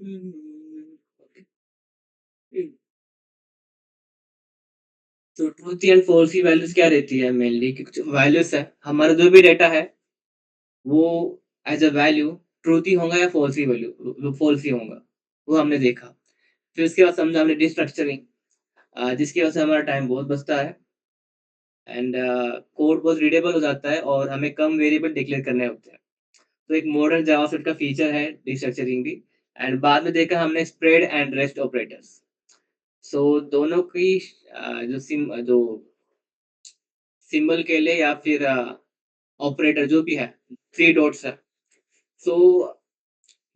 Okay. तो truth and false की values क्या रहती है मेनली कि कुछ वैल्यूज़ है, हमारा जो भी डेटा है, वो एज़ अ वैल्यू ट्रूथ ही होगा या फॉल्स ही वैल्यू वो फॉल्स ही होगा, वो हमने देखा। फिर उसके बाद समझा हमने डिस्ट्रक्चरिंग जिसकी वजह से हमारा टाइम बहुत बचता है एंड कोड बहुत रीडेबल हो जाता है और हमें कम वेरिएबल डिक्लेयर करने होते हैं। तो एक मॉडर्न जावास्क्रिप्ट का फीचर है डिस्ट्रक्चरिंग भी एंड बाद में देखा हमने स्प्रेड एंड रेस्ट ऑपरेटर्स। सो दोनों की जो सिंबल के लिए या फिर ऑपरेटर जो भी है, 3 डॉट्स है। सो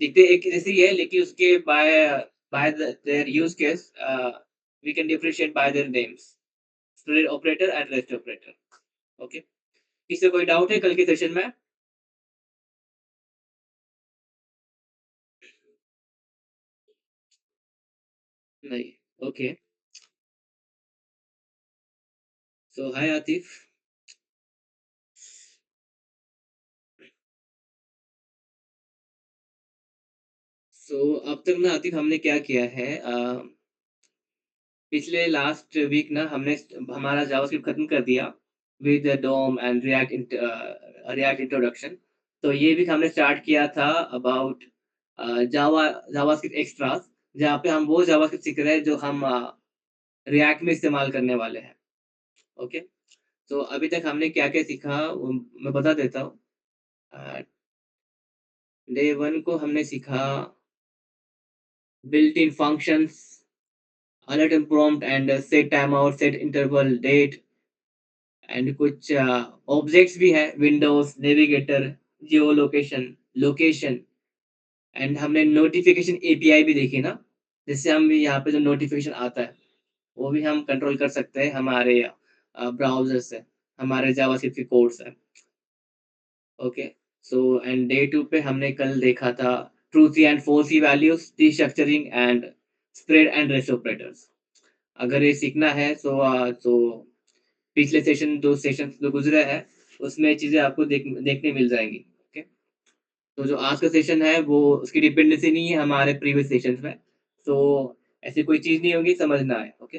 दिखते एक जैसे ही है लेकिन उसके by their use case we can differentiate by their names, spread operator and rest operator. Okay. किसी को कोई डाउट है कल के सेशन में? नहीं। ओके। सो हाय आतिफ। सो अब तक ना आतिफ हमने क्या किया है पिछले लास्ट वीक ना हमने हमारा जावास्क्रिप्ट खत्म कर दिया with DOM and React introduction. तो ये वीक हमने स्टार्ट किया था अबाउट जावास्क्रिप्ट एक्स्ट्रास, जहाँ पे हम वो जावास्क्रिप्ट सीख रहे हैं जो हम रिएक्ट में इस्तेमाल करने वाले हैं। ओके। तो अभी तक हमने क्या क्या सीखा वो मैं बता देता हूँ। डे वन को हमने सीखा built in functions, alert and prompt and set time out, set interval, date and कुछ ऑब्जेक्ट्स भी है, windows, navigator, geo location, location and हमने नोटिफिकेशन एपीआई भी देखी ना, जिससे हम भी यहाँ पे जो नोटिफिकेशन आता है वो भी हम कंट्रोल कर सकते हैं हमारे ब्राउज़र से, हमारे जावास्क्रिप्ट के कोड से। ओके। सो एंड डे 2 पे हमने कल देखा था truth and false values, destructuring and spread and rest operators. अगर ये सीखना है तो पिछले सेशन 2 सेशन जो गुज़रे हैं, उसमें चीज़ें आपको देखने मिल जाएँगी। ओके। तो जो आज का सेशन है वो उसकी डिपेंडेंसी नहीं है हमारे प्रीवियस सेशंस में। तो ऐसी कोई चीज़ नहीं होगी, समझना है। ओके।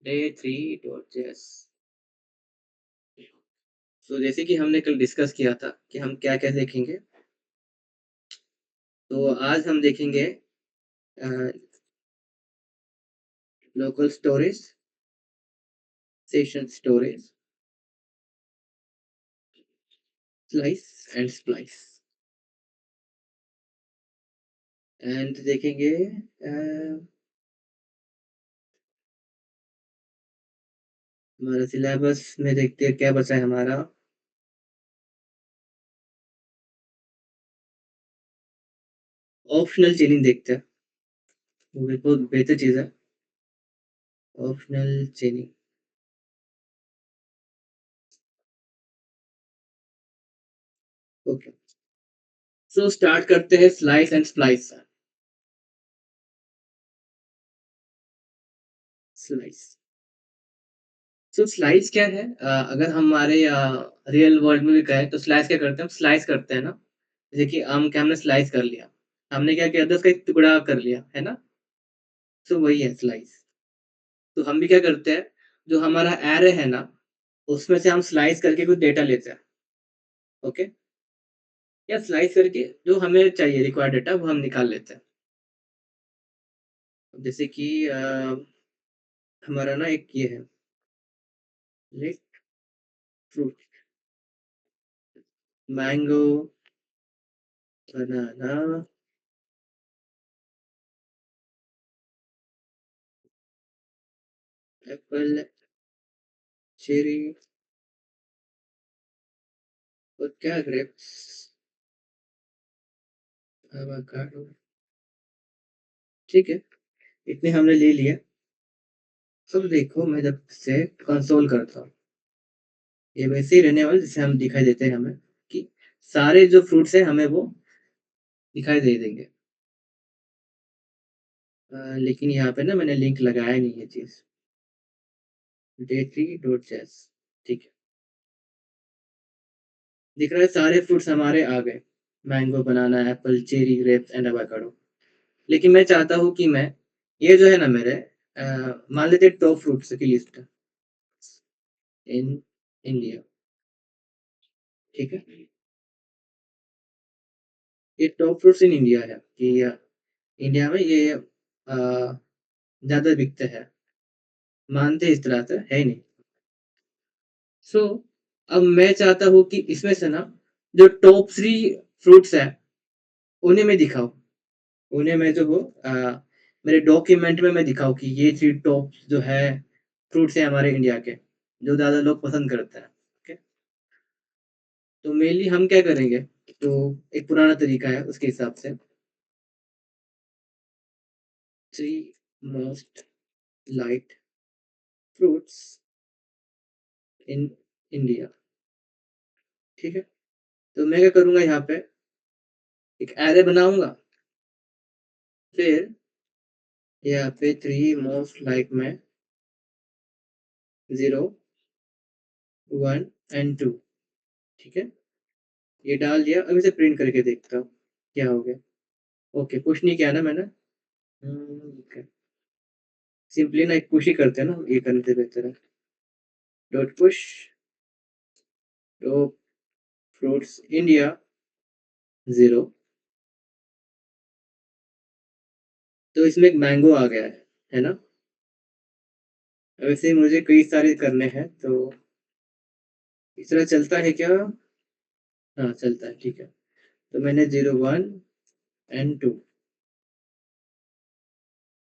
Day 3 dot JS. तो जैसे कि हमने कल डिस्कस किया था कि हम क्या-क्या देखेंगे, तो आज हम देखेंगे uh, local storage, session storage, slice and splice and देखेंगे हमारा सिलेबस में देखते हैं क्या बचा है हमारा। ऑप्शनल चेनिंग देखते हैं, वो भी बहुत बेहतर चीज़ है। ऑप्शनल चेनिंग। ओके। सो स्टार्ट करते हैं स्लाइस एंड स्प्लाइस से। स्लाइस। सो स्लाइस क्या है? अगर हमारे रियल वर्ल्ड में भी कहें तो स्लाइस क्या करते हैं? हम स्लाइस करते हैं ना, जैसे कि आम के हमने स्लाइस कर लिया। हमने क्या किया था उसका एक टुकड़ा कर लिया, है ना? सो वही है स्लाइस। तो हम भी क्या करते हैं, जो हमारा एरे है ना, उसमें से हम स्लाइस करके कुछ डेटा लेते हैं, ओके? या स्लाइस करके जो हमें चाहिए रिक्वायर्ड डेटा वो हम निकाल लेते हैं। जैसे कि हमारा ना एक ये है, लेट फ्रूट, मैंगो, बनाना, एप्पल, चेरी और क्या ग्रेप्स, एवोकाडो। ठीक है, इतने हमने ले लिए। अब देखो मैं जब से कंसोल करता हूँ, ये वैसे ही रहने वाला जैसे हम दिखाई देते हैं हमें कि सारे जो फ्रूट्स हैं हमें वो दिखाई दे देंगे। लेकिन यहाँ पे ना मैंने लिंक लगाया नहीं ये चीज़। day3.js। ठीक है, दिख रहा है सारे फ्रूट्स हमारे आ गए। Mango, banana, Apple, cherry, grapes and avocado. लेकिन मैं चाहता हूँ कि मैं ये जो है ना मेरे मान लीजिए टॉप फ्रूट्स की लिस्ट इन इंडिया, ठीक है? ये टॉप फ्रूट्स इन इंडिया है कि इंडिया में ये ज़्यादा बिकते हैं, मानते इस तरह से है ही नहीं। सो अब मैं चाहता हूँ कि इसमें से ना जो टॉप 3 फ्रूट्स हैं, उन्हें मैं दिखाऊँ। उन्हें मैं जो हो मेरे डॉक्यूमेंट में मैं दिखाऊँ कि ये 3 टॉप जो है फ्रूट्स हैं हमारे इंडिया के, जो ज़्यादा लोग पसंद करते हैं। ओके? तो मेनली हम क्या करेंगे, तो एक पुराना तरीका है उसके हिसाब से 3 most liked fruits in India, ठीक है? तो मैं क्या करूँगा यहाँ पे एक एरे बनाऊँगा, फिर यहाँ पे 3 मोस्ट लाइक में 0, 1 एंड 2, ठीक है? ये डाल दिया, अब इसे प्रिंट करके देखता हूँ, क्या हो गया? ओके, पुश नहीं किया ना मैंने? ओके। सिंपली ना एक पुश ही करते हैं ना, ये करने से बेहतर है। Dot push top fruits India 0, तो इसमें एक मैंगो आ गया है ना? अब ऐसे मुझे कई सारे करने हैं, तो इस तरह चलता है क्या? हाँ, चलता है, ठीक है। तो मैंने 0, 1 एंड 2,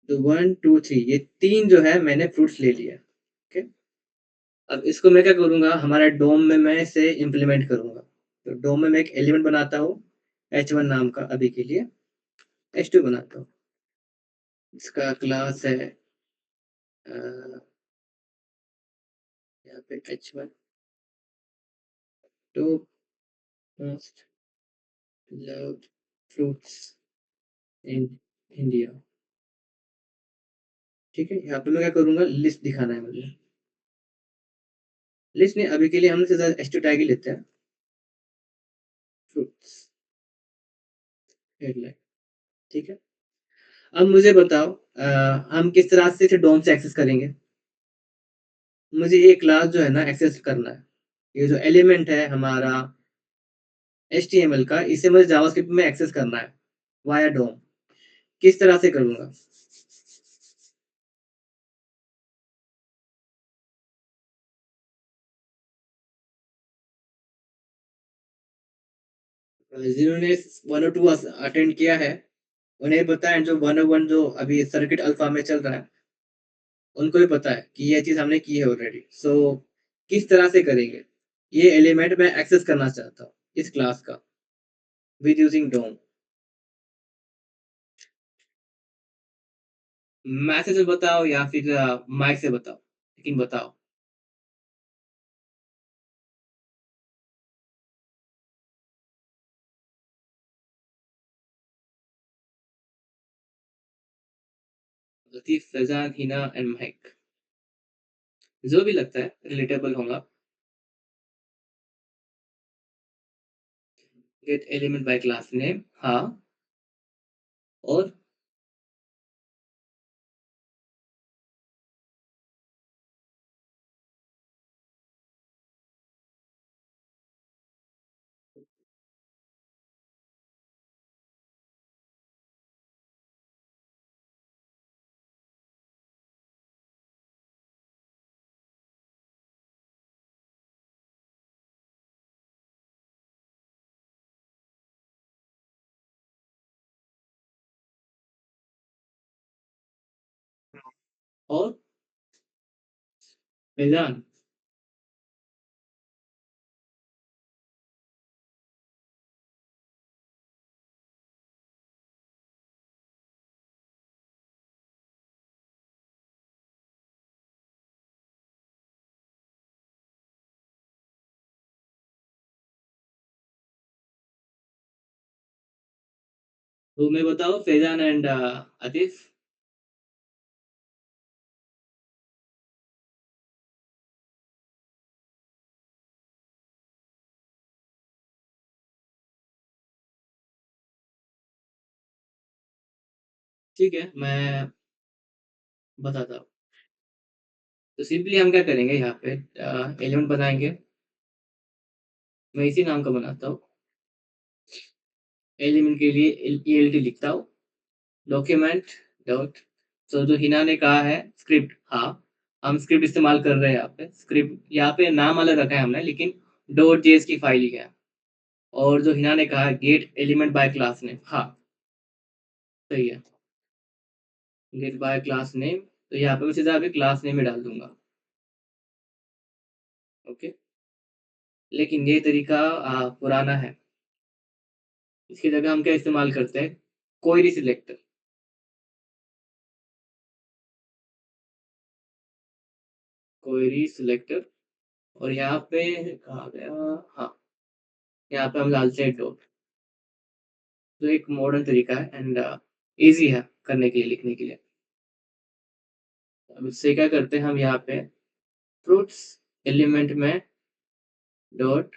तो 1, 2, 3 ये 3 जो है मैंने फ्रूट्स ले लिया, ओके? अब इसको मैं क्या करूँगा, हमारे डोम में मैं इसे इम्प्लीमेंट करूँगा। तो डोम में मैं एक एलिमेंट बनाता हूँ, h1 नाम का अभी के लिए, h2 बनाता हूँ। इसका क्लास है अ, यहाँ पे h1 top most loved fruits in India, ठीक है? यहाँ पे मैं क्या करूँगा, लिस्ट दिखाना है मुझे। लिस्ट नहीं, अभी के लिए हम सीधा h2 टैग ही लेते हैं, फ्रूट्स हेडलाइन, ठीक है? अब मुझे बताओ हम किस तरह से इसे डोम से एक्सेस करेंगे? मुझे ये क्लास जो है ना एक्सेस करना है। ये जो एलिमेंट है हमारा एचटीएमएल का, इसे मुझे जावास्क्रिप्ट में एक्सेस करना है वाया डोम। किस तरह से करूँगा? जिन्होंने 1 और 2 अटेंड किया है, उन्हें पता है, जो 1 और 1 जो अभी सर्किट अल्फा में चल रहा है, उनको भी पता है कि ये चीज़ हमने की है ऑलरेडी। सो किस तरह से करेंगे? ये एलिमेंट मैं एक्सेस करना चाहता हूँ, इस क्लास का, विद यूजिंग डोम। मैसेज से बताओ या फिर माइक से बताओ, लेकिन बताओ। लतीफ़, फैज़ान, हिना एंड महक, जो भी लगता है रिलेटेबल होगा। Gate element by class name, हाँ, और और फैज़ान। तो मैं बताऊँ फैज़ान एंड आतिफ? ठीक है, मैं बताता हूँ। तो सिंपली हम क्या करेंगे यहाँ पे एलिमेंट बनाएँगे, मैं इसी नाम का बनाता हूँ। एलिमेंट के लिए ELT लिखता हूँ, डॉक्यूमेंट डॉट तो जो हिना ने कहा है स्क्रिप्ट, हाँ, हम स्क्रिप्ट इस्तेमाल कर रहे हैं यहाँ पे। स्क्रिप्ट यहाँ पे नाम अलग रखा है हमने, लेकिन डॉट जेएस की फाइल ही है। और जो हिना ने कहा gate element by class name, हाँ, सही है। गेट बाय क्लास नेम, तो यहाँ पे मैं सीधा अभी क्लास नेम में डाल दूँगा, ओके। लेकिन ये तरीका पुराना है। इसकी जगह हम क्या इस्तेमाल करते हैं, क्वेरी सिलेक्टर। क्वेरी सिलेक्टर और यहाँ पे कहाँ गया, हाँ, यहाँ पे हम डालते हैं डॉट। तो एक मॉडर्न तरीका है एंड ईज़ी है करने के लिए, लिखने के लिए। अब इससे क्या करते हैं हम यहाँ पे फ्रूट्स एलिमेंट में डॉट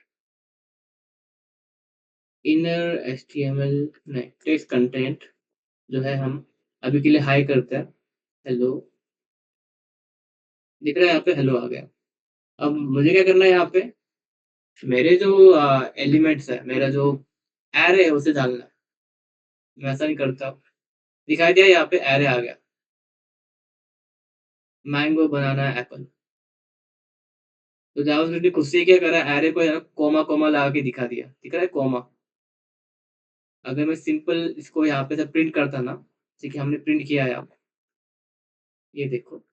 इनर एचटीएमएल नहीं, टेक्स्ट कंटेंट जो है हम अभी के लिए हाई करते हैं, हेलो, दिख रहा है यहाँ पे हेलो आ गया। अब मुझे क्या करना है यहाँ पे, मेरे जो एलिमेंट्स है, मेरा जो एरे है उसे डालना है। मैं ऐसा नहीं करता हूँ, दिखाई दिया यहाँ पे एरे आ गया, मैंगो बनाना एप्पल। तो जावास्क्रिप्ट ने खुद से क्या करा, एरे को यहाँ कॉमा कॉमा लगा के दिखा दिया, दिख रहा है कॉमा। अगर मैं सिंपल इसको यहाँ पे से प्रिंट करता ना, जैसे कि हमने प्रिंट किया है यहाँ, ये देखो,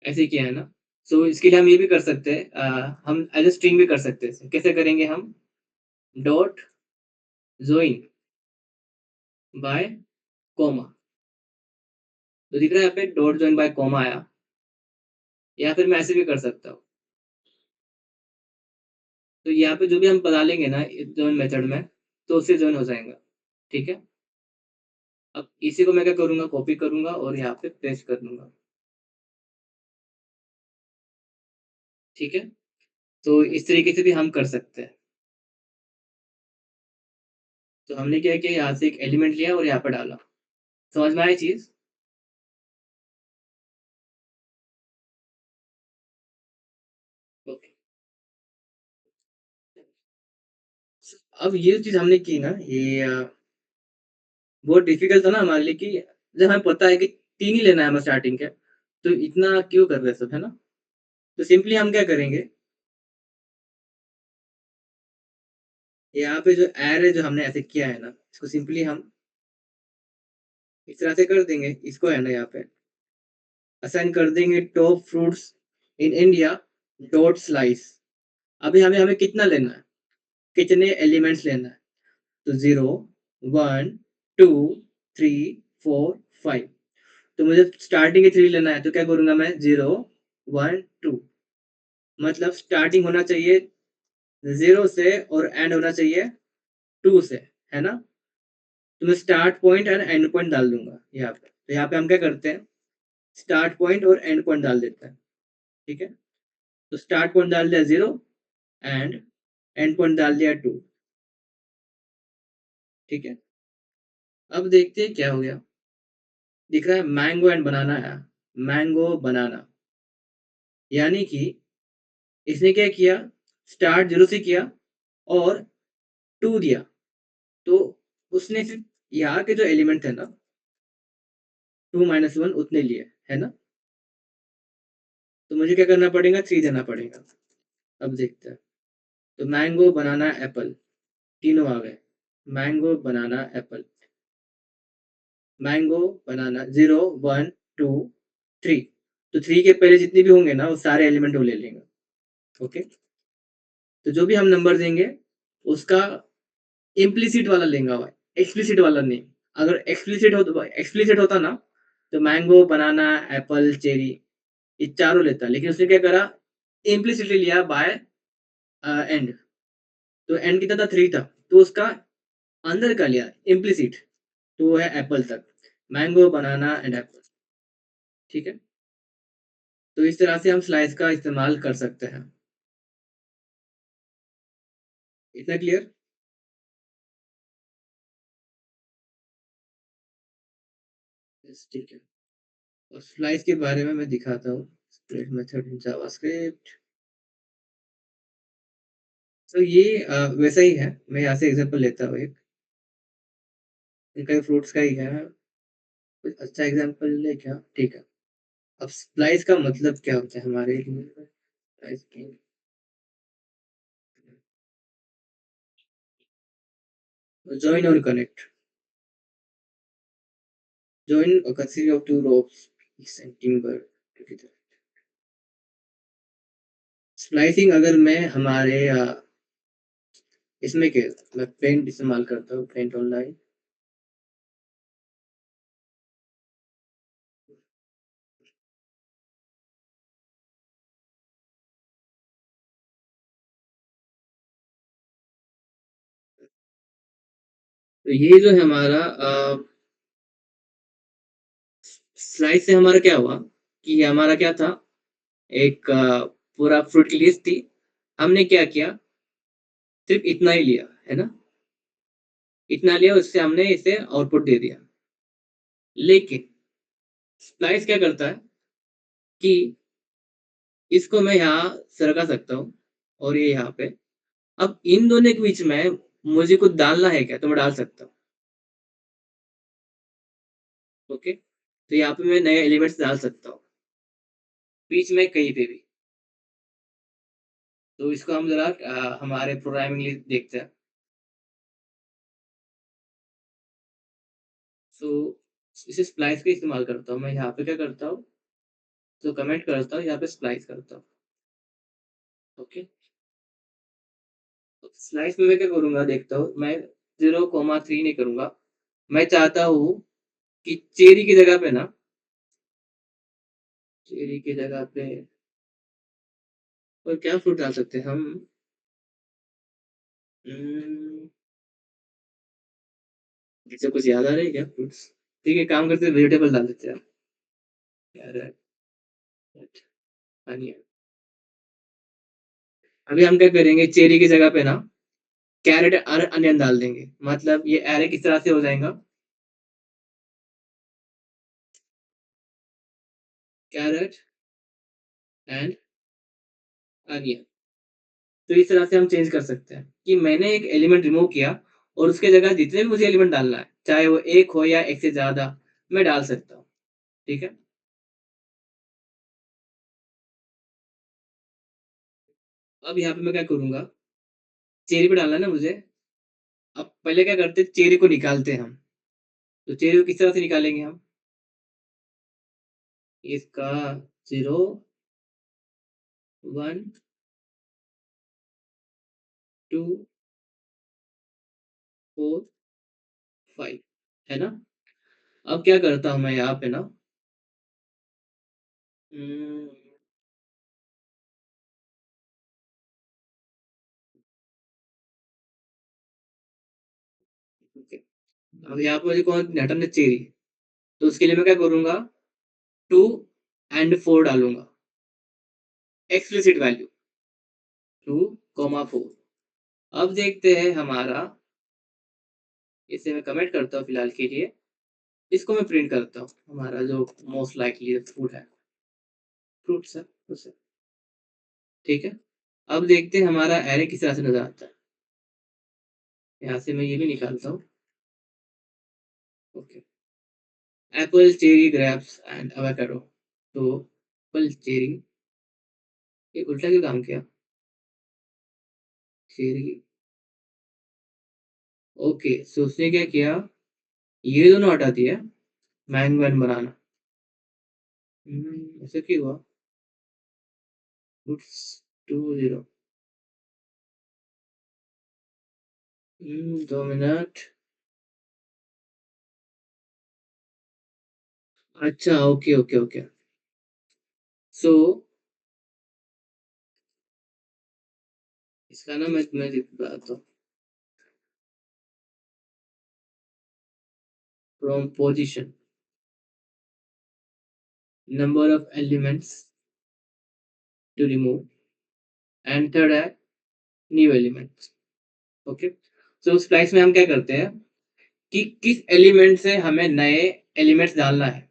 ऐसे किया है ना। सो इसके लिए हम ये भी कर सकते हैं, हम एज ए स्ट्रिंग भी कर सकते हैं। कैसे करेंगे हम, डॉट जोइन बाय कॉमा, तो दिख रहा है यहाँ पे डॉट जोइन बाय कॉमा आया, या फिर मैं ऐसे भी कर सकता हूँ। तो यहाँ पे जो भी हम बना लेंगे ना जोइन मेथड में, तो उससे जोइन हो जाएगा, ठीक है। अब इसी को मैं क्या करूंगा, कॉपी करूंगा और यहाँ पे पेस्ट कर दूंगा, ठीक है। तो इस तरीके से भी हम कर सकते हैं। तो हमने क्या किया, यहाँ से एक एलिमेंट लिया और यहाँ पे डाला, समझ में आई चीज। ओके, अब ये चीज हमने की ना, ये बहुत डिफिकल्ट था ना हमारे लिए, कि जब हमें पता है कि तीन ही लेना है हमें स्टार्टिंग के, तो इतना क्यों कर रहे हैं सब, है ना। तो सिंपली हम क्या करेंगे, यहाँ पे जो एरे जो हमने ऐसे किया है ना, इसको सिंपली हम इस तरह से कर देंगे, इसको है ना यहाँ पे असाइन कर देंगे top fruits in India dot slice. अभी हमें हमें कितना लेना है, कितने एलिमेंट्स लेना है, तो 0 1 2 3 4 5। तो मुझे स्टार्टिंग के 3 लेना है, तो क्या करूंगा मैं, 0 1 2, मतलब स्टार्टिंग होना चाहिए 0 से और एंड होना चाहिए 2 से, है ना। तो मैं start point and and point डाल दूंगा यहाँ पे। तो यहाँ पे हम क्या करते हैं, स्टार्ट पॉइंट और एंड पॉइंट डाल देते हैं, ठीक है। तो स्टार्ट पॉइंट डाल दिया 0 एंड एंड पॉइंट डाल दिया 2, ठीक है। अब देखते हैं क्या हो गया, दिख रहा है मैंगो एंड बनाना है, मैंगो बनाना, यानी कि इसने क्या किया, स्टार्ट 0 से किया और 2 दिया। तो उसने सिर्फ यहाँ के जो एलिमेंट है ना, 2 - 1 उतने लिए, है ना। तो मुझे क्या करना पड़ेगा, 3 देना पड़ेगा। अब देखते हैं, तो मैंगो बनाना एप्पल तीनों आ गए, mango banana apple, mango banana 0 1 2 3। तो 3 के पहले जितने भी होंगे ना, वो सारे एलिमेंट वो ले लेंगे, ओके। तो जो भी हम नंबर देंगे उसका इम्प्लिसिट वाला लेंगे, एक्सप्लिसिट वाला नहीं। अगर एक्सप्लिसिट होता ना, तो मैंगो बनाना एप्पल चेरी ये चारों लेता, लेकिन उसने क्या करा, इम्प्लिसिटली लिया बाय एंड। तो एंड कितना था, 3 था, तो उसका अंदर का लिया इम्प्लिसिट, तो वो है एप्पल तक, मैंगो बनाना एंड एप्पल, ठीक है। तो इस तरह से हम स्लाइस का इस्तेमाल कर सकते हैं। इतना क्लियर। यस, ठीक है। और स्प्लाइस के बारे में मैं दिखाता हूँ। Split method in JavaScript. तो ये वैसा ही है। मैं यहाँ से एग्ज़ाम्पल लेता हूँ एक। इनका ये फ्रूट्स का ही है। कोई अच्छा एग्ज़ाम्पल लें क्या? ठीक है। अब स्प्लाइस का मतलब क्या होता है हमारे लिए? स्प्लाइस की जॉइन और connect. Join a series of two ropes, piece and timber together. Splicing अगर मैं हमारे इसमें क्या मैं पेंट इस्तेमाल करता हूँ, पेंट ऑनलाइन। तो ये जो है हमारा स्लाइस से हमारा क्या हुआ कि ये हमारा क्या था, एक पूरा फ्रूट की लिस्ट थी। हमने क्या किया, सिर्फ़ इतना ही लिया, है ना? इतना लिया, उससे हमने इसे आउटपुट दे दिया। लेकिन स्प्लाइस क्या करता है कि इसको मैं यहाँ सरका सकता हूँ और ये यहाँ पे। अब इन दोनों के बीच में मुझे कुछ डालना है क्या? तो मैं डाल सकता हूँ, ओके? तो यहाँ पे मैं नए एलिमेंट्स डाल सकता हूँ, बीच में कहीं पे भी। तो इसको हम ज़रा हमारे प्रोग्रामिंग लिए देखते हैं। सो इसे स्प्लाइस का इस्तेमाल करता हूँ। मैं यहाँ पे क्या करता हूँ, तो कमेंट करता हूँ, यहाँ पे स्प्लाइस करता हूँ, ओके? तो स्लाइस में मैं क्या करूँगा देखता हूँ, मैं 0,3 नहीं करूँगा। मैं चाहता हूँ कि चेरी की जगह पे ना, चेरी की जगह पे और क्या फ्रूट डाल सकते हैं हम? उम, ऐसा कुछ याद आ रहा है क्या फ्रूट्स? ठीक है, काम करते हैं वेजिटेबल डाल देते हैं। Carrot, onion. अभी हम क्या करेंगे, चेरी की जगह पे ना कैरेट और अनियन डाल देंगे। मतलब ये अरे किस तरह से हो जाएगा, कैरेट एंड अनियन। तो इस तरह से हम चेंज कर सकते हैं कि मैंने एक एलिमेंट रिमूव किया और उसके जगह जितने भी मुझे एलिमेंट डालना है, चाहे वो 1 हो या 1 से ज़्यादा, मैं डाल सकता हूँ। ठीक है? अब यहाँ पे मैं क्या करूँगा, चेरी पे डालना है ना मुझे, अब पहले क्या करते हैं, चेरी को निकालते हैं हम। तो चेरी को किस तरह से निकालेंगे हम? इसका 0, 1, 2, 4, 5, है ना? अब क्या करता हूँ मैं यहाँ पे ना, उम, ओके। अब यहाँ पे मुझे कौन हटाना है, चेरी। तो उसके लिए मैं क्या करूँगा, 2 एंड 4 डालूँगा। Explicit value 2, 4। अब देखते हैं हमारा, इसे मैं कमेंट करता हूँ फिलहाल के लिए। इसको मैं प्रिंट करता हूँ, हमारा जो मोस्ट लाइकली फूड है, फ्रूट्स है उसे, ठीक है? अब देखते हैं हमारा एरे किस तरह से नज़र आता है। यहाँ से मैं ये भी निकालता हूँ, okay. Apple, cherry, grapes and avocado. तो एप्पल, चेरी, ये उल्टा क्यों काम किया? Cherry, okay. सो उसने क्या किया, ये दोनों हटा दिया, मैंगो एंड बनाना। ऐसा क्यों हुआ? फ्रूट्स 2, 0। 2 मिनट। अच्छा, ओके, ओके, ओके। सो इसका ना मैं बताता हूँ, from position, number of elements to remove and third है new elements, okay. So splice में हम क्या करते हैं कि किस एलिमेंट से हमें नए एलिमेंट्स डालना है।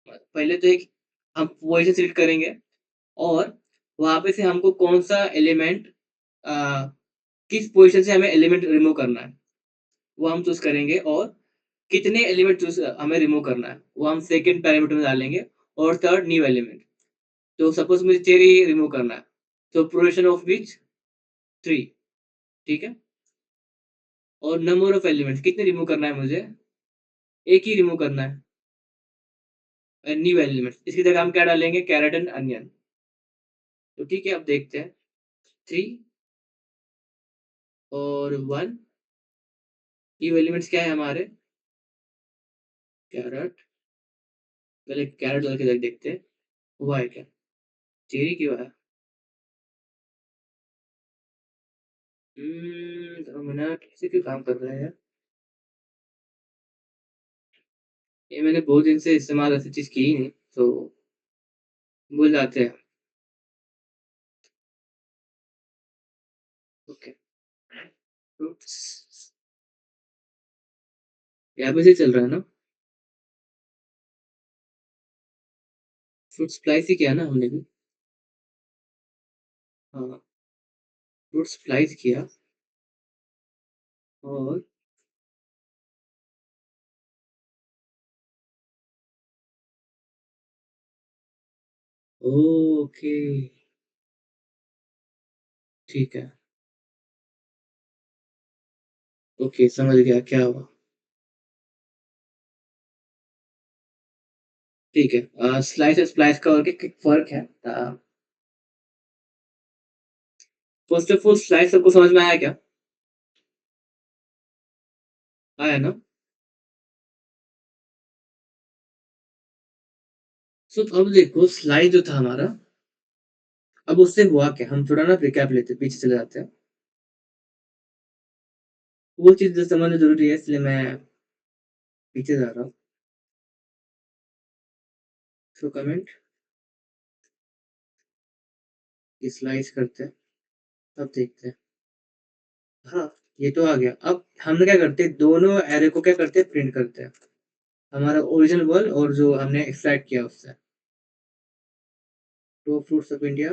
पहले तो एक हम पोज़ीशन सेलेक्ट करेंगे और वहाँ पे से हमको कौन-सा एलिमेंट अ, किस पोज़ीशन से हमें एलिमेंट रिमूव करना है, वो हम चूज़ करेंगे और कितने एलिमेंट चूज़ हमें रिमूव करना है, वो हम सेकंड पैरामीटर में डालेंगे और थर्ड न्यू एलिमेंट। तो सपोज़ मुझे चेरी रिमूव करना है, तो प्रोपोर्शन ऑफ व्हिच 3 ठीक है? और नंबर ऑफ एलिमेंट्स कितने रिमूव करना है मुझे? 1 ही रिमूव करना है न्यू एलिमेंट्स। इसकी जगह हम क्या डालेंगे? Carrot and onion. तो ठीक है, अब देखते हैं 3 और 1 न्यू एलिमेंट्स क्या है हमारे? कैरेट, पहले कैरेट डाल के देखते हैं, हुआ है क्या? चेरी क्यों आया? 2 मिनट ऐसे क्यों काम कर रहा है यार? ये मैंने बहुत दिन से इस्तेमाल ऐसी चीज़ की ही नहीं, तो भूल जाते हैं। ओके, फ्रूट्स यहाँ पे से चल रहा है ना? फ्रूट स्प्लाइस ही किया ना हमने भी? हाँ, फ्रूट स्प्लाइस किया और ओके, ठीक है। ओके, समझ गया क्या हुआ। ठीक है। स्लाइस और स्प्लाइस का और क्या फ़र्क है? फर्स्ट ऑफ ऑल स्लाइस सबको समझ में आया क्या? आया ना? सो अब देखो स्लाइस जो था हमारा, अब उससे हुआ क्या? हम थोड़ा ना रिकैप लेते हैं, पीछे चले जाते हैं। वो चीज़ जो समझना ज़रूरी है इसलिए मैं पीछे जा रहा हूँ। सो कमेंट ये स्लाइस करते हैं, अब देखते हैं। हाँ, ये तो आ गया। अब हम क्या करते हैं, दोनों एरे को क्या करते हैं, प्रिंट करते हैं। हमारा ओरिजिनल वर्ड और जो हमने एक्सट्रैक्ट किया उससे। Top fruits of India,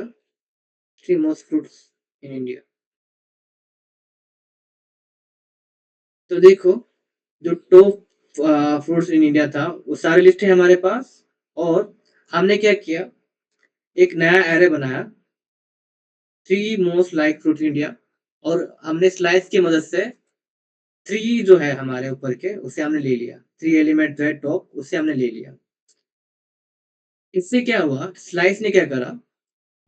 3 most fruits in India. तो देखो, जो टॉप फ्रूट्स इन इंडिया था, वो सारी लिस्ट है हमारे पास और हमने क्या किया, एक नया एरे बनाया, 3 most like fruit in India और हमने स्लाइस की मदद से 3 जो है हमारे ऊपर के, उसे हमने ले लिया। 3 एलिमेंट जो है टॉप, उसे हमने ले लिया। इससे क्या हुआ, स्लाइस ने क्या करा,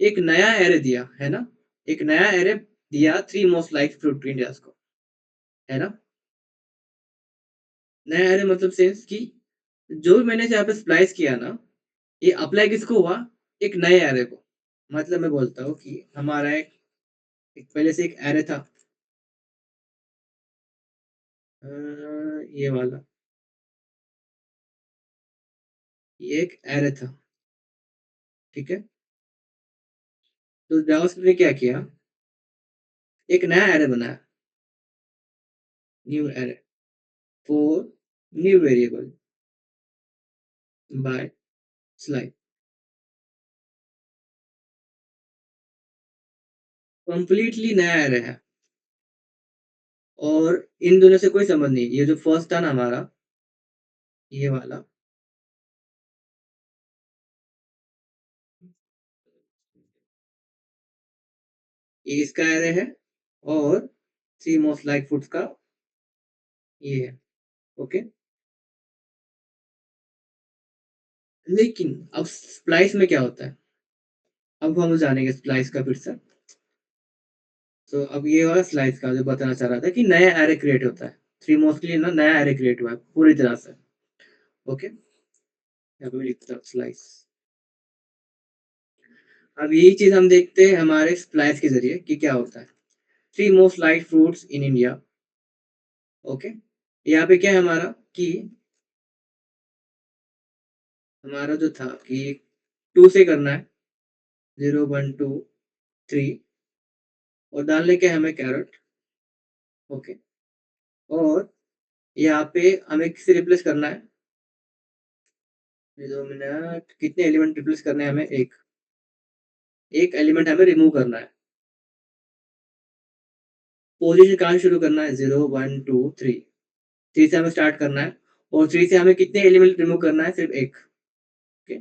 एक नया एरे दिया, है ना? एक नया एरे दिया 3 most like fruit in India's को, है ना? नया एरे मतलब सेंस कि जो भी मैंने यहाँ पे स्प्लाइस किया ना, ये अप्लाई किसको हुआ? एक नए एरे को। मतलब मैं बोलता हूँ कि हमारा एक एक पहले से एक एरे था ये वाला, ये एक एरे था, ठीक है? तो जावास्क्रिप्ट ने क्या किया, एक नया एरे बनाया, new array for new variable bye slice. Completely नया एरे है और इन दोनों से कोई संबंध नहीं। ये जो फर्स्ट था ना हमारा, ये वाला, ये इसका एरे है और सी मोस्ट लाइक फूड्स का ये है, ओके? लेकिन अब स्प्लाइस में क्या होता है? अब हम जानेंगे स्प्लाइस का फिर से। तो अब ये वाला स्लाइस का जो बताना चाह रहा था कि नया एरे क्रिएट होता है। 3 मोस्टली ना नया एरे क्रिएट हुआ है पूरी तरह से, ओके? यहाँ पे मैं लिखता हूँ स्लाइस। अब यही चीज़ हम देखते हैं हमारे स्प्लाइस के ज़रिए कि क्या होता है। 3 most liked fruits in India, okay? यहाँ पे क्या है हमारा कि हमारा जो था कि 2 से करना है, 0, 1, 2, 3 और डालने के हमें कैरेट, ओके? और यहाँ पे हमें किससे रिप्लेस करना है? ये 2 मिनट कितने एलिमेंट रिप्लेस करने हैं हमें? 1। 1 एलिमेंट हमें रिमूव करना है। पोज़ीशन कहाँ से शुरू करना है? 0, 1, 2, 3। 3 से हमें स्टार्ट करना है और 3 से हमें कितने एलिमेंट रिमूव करना है? सिर्फ़ 1। ओके।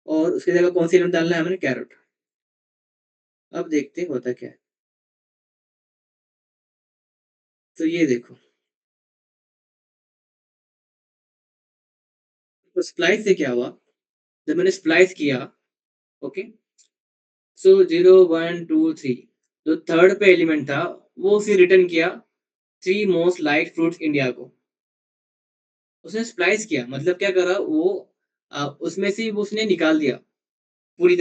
और उसकी जगह कौन-सी एलिमेंट डालना है हमें? कैरेट। अब देखते हैं होता क्या है। तो ये देखो, तो स्प्लाइस से क्या हुआ? जब मैंने स्प्लाइस किया, ओके, सो 0, 1, 2, 3 जो थर्ड पे एलिमेंट था, वो उसे रिटर्न किया 3 मोस्ट लाइक्ड फ्रूट्स इंडिया को। उसने स्प्लाइस किया मतलब क्या करा वो उसमें से वो उसने निकाल दिया पूरी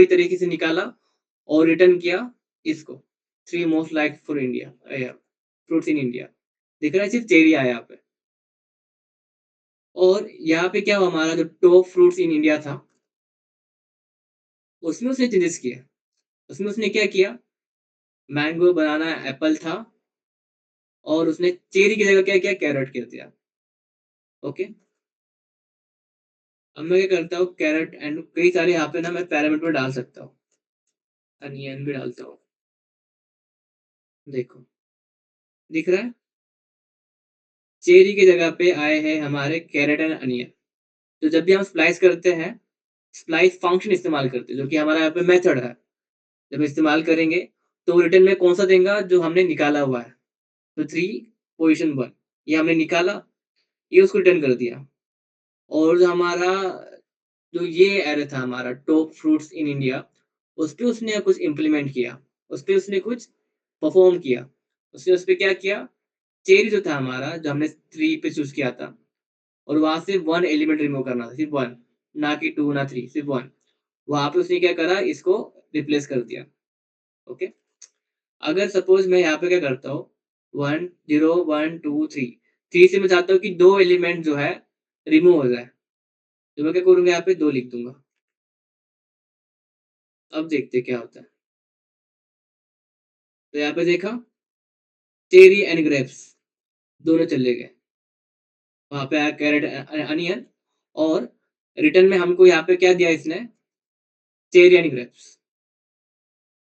तरीके से निकाला और रिटर्न किया इसको 3 most liked for India fruits in India. दिख रहा है सिर्फ चेरी आया यहाँ पे। और यहाँ पे क्या हुआ हमारा जो टॉप फ्रूट्स इन इंडिया था, उसमें उसने चेंजेस किए। उसमें उसने क्या किया, मैंगो, बनाना, एप्पल था और उसने चेरी की जगह क्या किया, कैरेट कर दिया। ओके। अब मैं क्या करता हूँ, कैरेट एंड कई सारे यहाँ पे ना मैं पैरामीटर डाल सकता हूँ। अनियन भी डालता हूँ। देखो, दिख रहा है? चेरी की जगह पे आए हैं हमारे कैरेट एंड अनियन। तो जब भी हम स्प्लाइस करते हैं, स्प्लाइस फंक्शन इस्तेमाल करते हैं, जो कि हमारा यहाँ पे मेथड है। जब इस्तेमाल करेंगे, तो रिटर्न में कौन-सा देगा जो हमने निकाला हुआ है। तो 3 पोज़ीशन 1 ये हमने निकाला, ये उसको रिटर्न कर दिया। और जो हमारा जो ये एरे था हमारा टॉप फ्रूट्स इन इंडिया, उसपे उसने कुछ इम्प्लीमेंट किया। उसपे उसने कुछ परफ़ॉर्म किया। उसने उसपे क्या किया, चेरी जो था हमारा, जो हमने 3 पे चूज़ किया था और वहाँ से 1 एलिमेंट रिमूव करना था, सिर्फ़ 1 ना कि 2 ना 3 सिर्फ़ 1। वहाँ पे उसने क्या करा, इसको रिप्लेस कर दिया। ओके। अगर सपोज़ मैं यहाँ पे क्या करता हूँ 1 0 1 2 3 3 से मैं चाहता हूँ कि 2 एलिमेंट जो है रिमूव हो जाए। तो मैं क्या करूँगा यहाँ पे 2 लिख दूँगा। अब देखते हैं क्या होता है। तो यहाँ पे देखा चेरी एंड ग्रेप्स दोनों चले गए। वहाँ पे आया कैरेट अनियन और रिटर्न में हमको यहाँ पे क्या दिया इसने, चेरी एंड ग्रेप्स।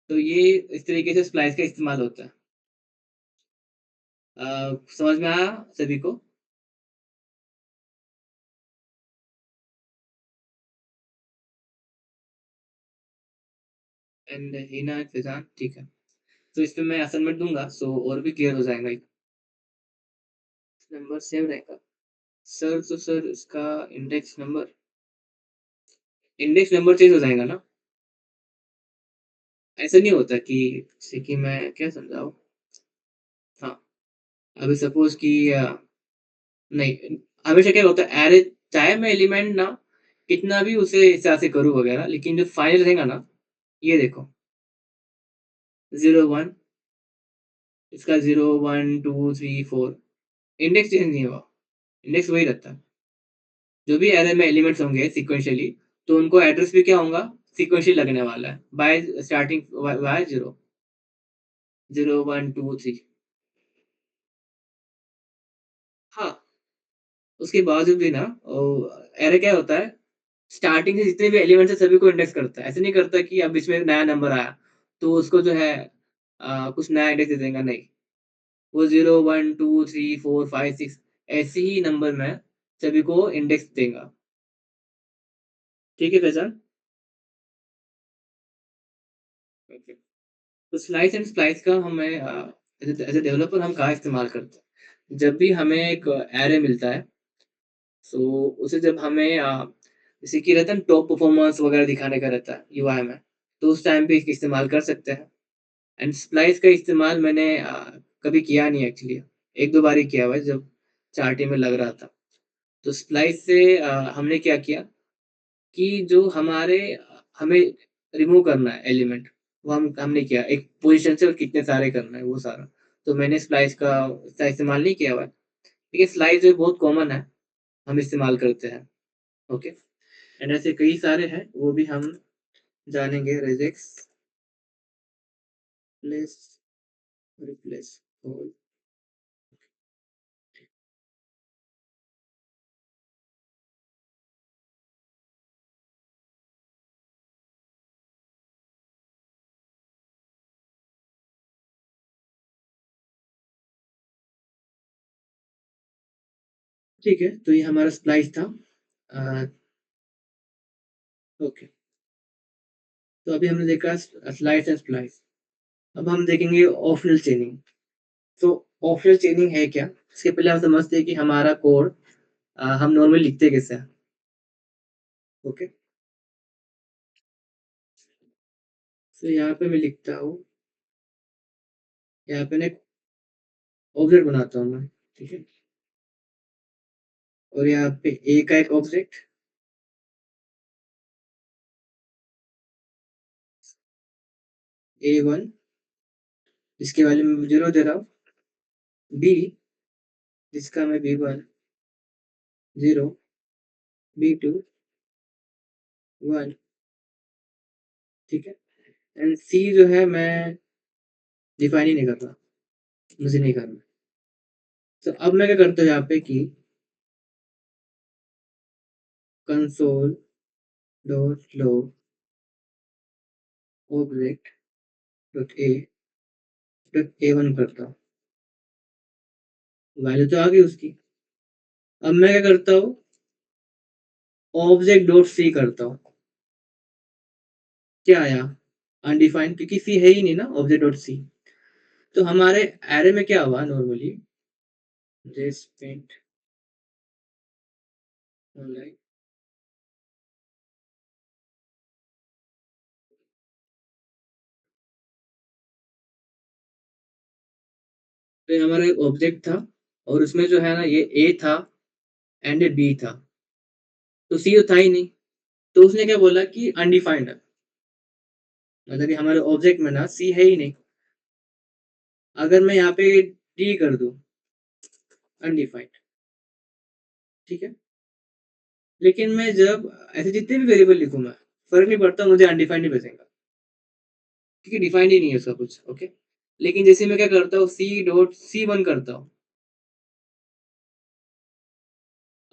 तो ये इस तरीके से स्प्लाइस का इस्तेमाल होता है। समझ में आया सभी को? एंड हिना एंड फैज़ान ठीक है। तो इसपे मैं असाइनमेंट दूँगा सो और भी क्लियर हो जाएगा ये। नंबर सेम रहेगा। सर तो सर इसका इंडेक्स नंबर चेंज हो जाएगा ना? ऐसा नहीं होता कि जैसे कि मैं क्या समझाऊँ? हाँ, अभी सपोज़ कि नहीं, हमेशा क्या होता है एरे चाहे मैं एलिमेंट ना कितना भी उसे हिसाब से करूँ वगैरह, लेकिन जो फाइनल रहेगा ना, ये देखो 0 1 इसका 0 1 2 3 4 इंडेक्स चेंज नहीं हुआ, इंडेक्स वही रहता है। जो भी एरे में एलिमेंट्स होंगे सीक्वेंशियली, तो उनको एड्रेस भी क्या होगा, सीक्वेंशियल लगने वाला है, बाय स्टार्टिंग बाय 0 0 1 2 3। हाँ, उसके बावजूद भी ना एरे क्या होता है, स्टार्टिंग से जितने भी एलिमेंट्स हैं सभी को इंडेक्स करता है। ऐसे नहीं करता कि अब इसमें नया नंबर आया, तो उसको जो है कुछ नया इंडेक्स दे देगा, नहीं। वो 0 1 2 3 4 5 6 ऐसे ही नंबर में सभी को इंडेक्स देगा। ठीक है पहचान? ओके। तो स्लाइस एंड स्प्लाइस का हमें एज़ अ डेवलपर हम कहाँ इस्तेमाल करते हैं? जब भी हमें एक एरे मिलता है, सो उसे जब हमें जैसे कि रहता है ना टॉप परफॉर्मेंस वगैरह दिखाने का रहता है यूआई में, तो उस टाइम पे इसका इस्तेमाल कर सकते हैं। एंड स्प्लाइस का इस्तेमाल मैंने कभी किया नहीं एक्चुअली। 1-2 बार ही किया हुआ है जब चार्टिंग में लग रहा था। तो स्प्लाइस से हमने क्या किया कि जो हमें रिमूव करना है एलिमेंट, वो हमने किया। एक पोज़ीशन से और कितने सारे करना है वो सारा। तो मैंने स्प्लाइस का इसका इस्तेमाल नहीं किया हुआ है। लेकिन स्लाइस जो है बहुत कॉमन है, हम इस्तेमाल करते हैं। ओके। एंड ऐसे कई सारे हैं, वो भी हम जानेंगे। Regex, place, replace, whole. ठीक है, तो ये हमारा स्प्लाइस था। अ, ओके, तो अभी हमने देखा स्लाइस एंड स्प्लाइस। अब हम देखेंगे ऑप्शनल चेनिंग। तो ऑप्शनल चेनिंग है क्या? इसके पहले हम समझते हैं कि हमारा कोड हम नॉर्मली लिखते कैसे हैं, ओके? तो यहाँ पे मैं लिखता हूँ, यहाँ पे ना एक ऑब्जेक्ट बनाता हूँ मैं, ठीक है? और यहाँ पे ए का एक ऑब्जेक्ट, A1 जिसकी वैल्यू मैं 0 दे रहा हूँ, बी जिसका मैं B1 0, B2 1, ठीक है? एंड सी जो है मैं डिफाइन ही नहीं कर रहा, मुझे नहीं करना। तो अब मैं क्या करता हूँ यहाँ पे कि console dot log object dot A dot A1 करता हूँ, वैल्यू तो आ गई उसकी। अब मैं क्या करता हूँ, ऑब्जेक्ट डॉट सी करता हूँ। क्या आया? अनडिफाइंड, क्योंकि सी है ही नहीं ना ऑब्जेक्ट डॉट सी। तो हमारे एरे में क्या हुआ नॉर्मली, दिस प्रिंट ऑनलाइन, तो ये हमारा एक ऑब्जेक्ट था और उसमें जो है ना ये ए था एंड बी था, तो सी तो था ही नहीं। तो उसने क्या बोला कि अनडिफाइंड है, मतलब कि हमारे ऑब्जेक्ट में ना सी है ही नहीं। अगर मैं यहाँ पे डी कर दूं, अनडिफाइंड, ठीक है? लेकिन मैं जब ऐसे जितने भी वेरिएबल लिखूं मैं, फर्क नहीं पड़ता, मुझे अनडिफाइंड ही भेजेगा, क्योंकि डिफाइंड ही नहीं है उसका कुछ, ओके? लेकिन जैसे मैं क्या करता हूँ, सी डॉट सी वन करता हूँ,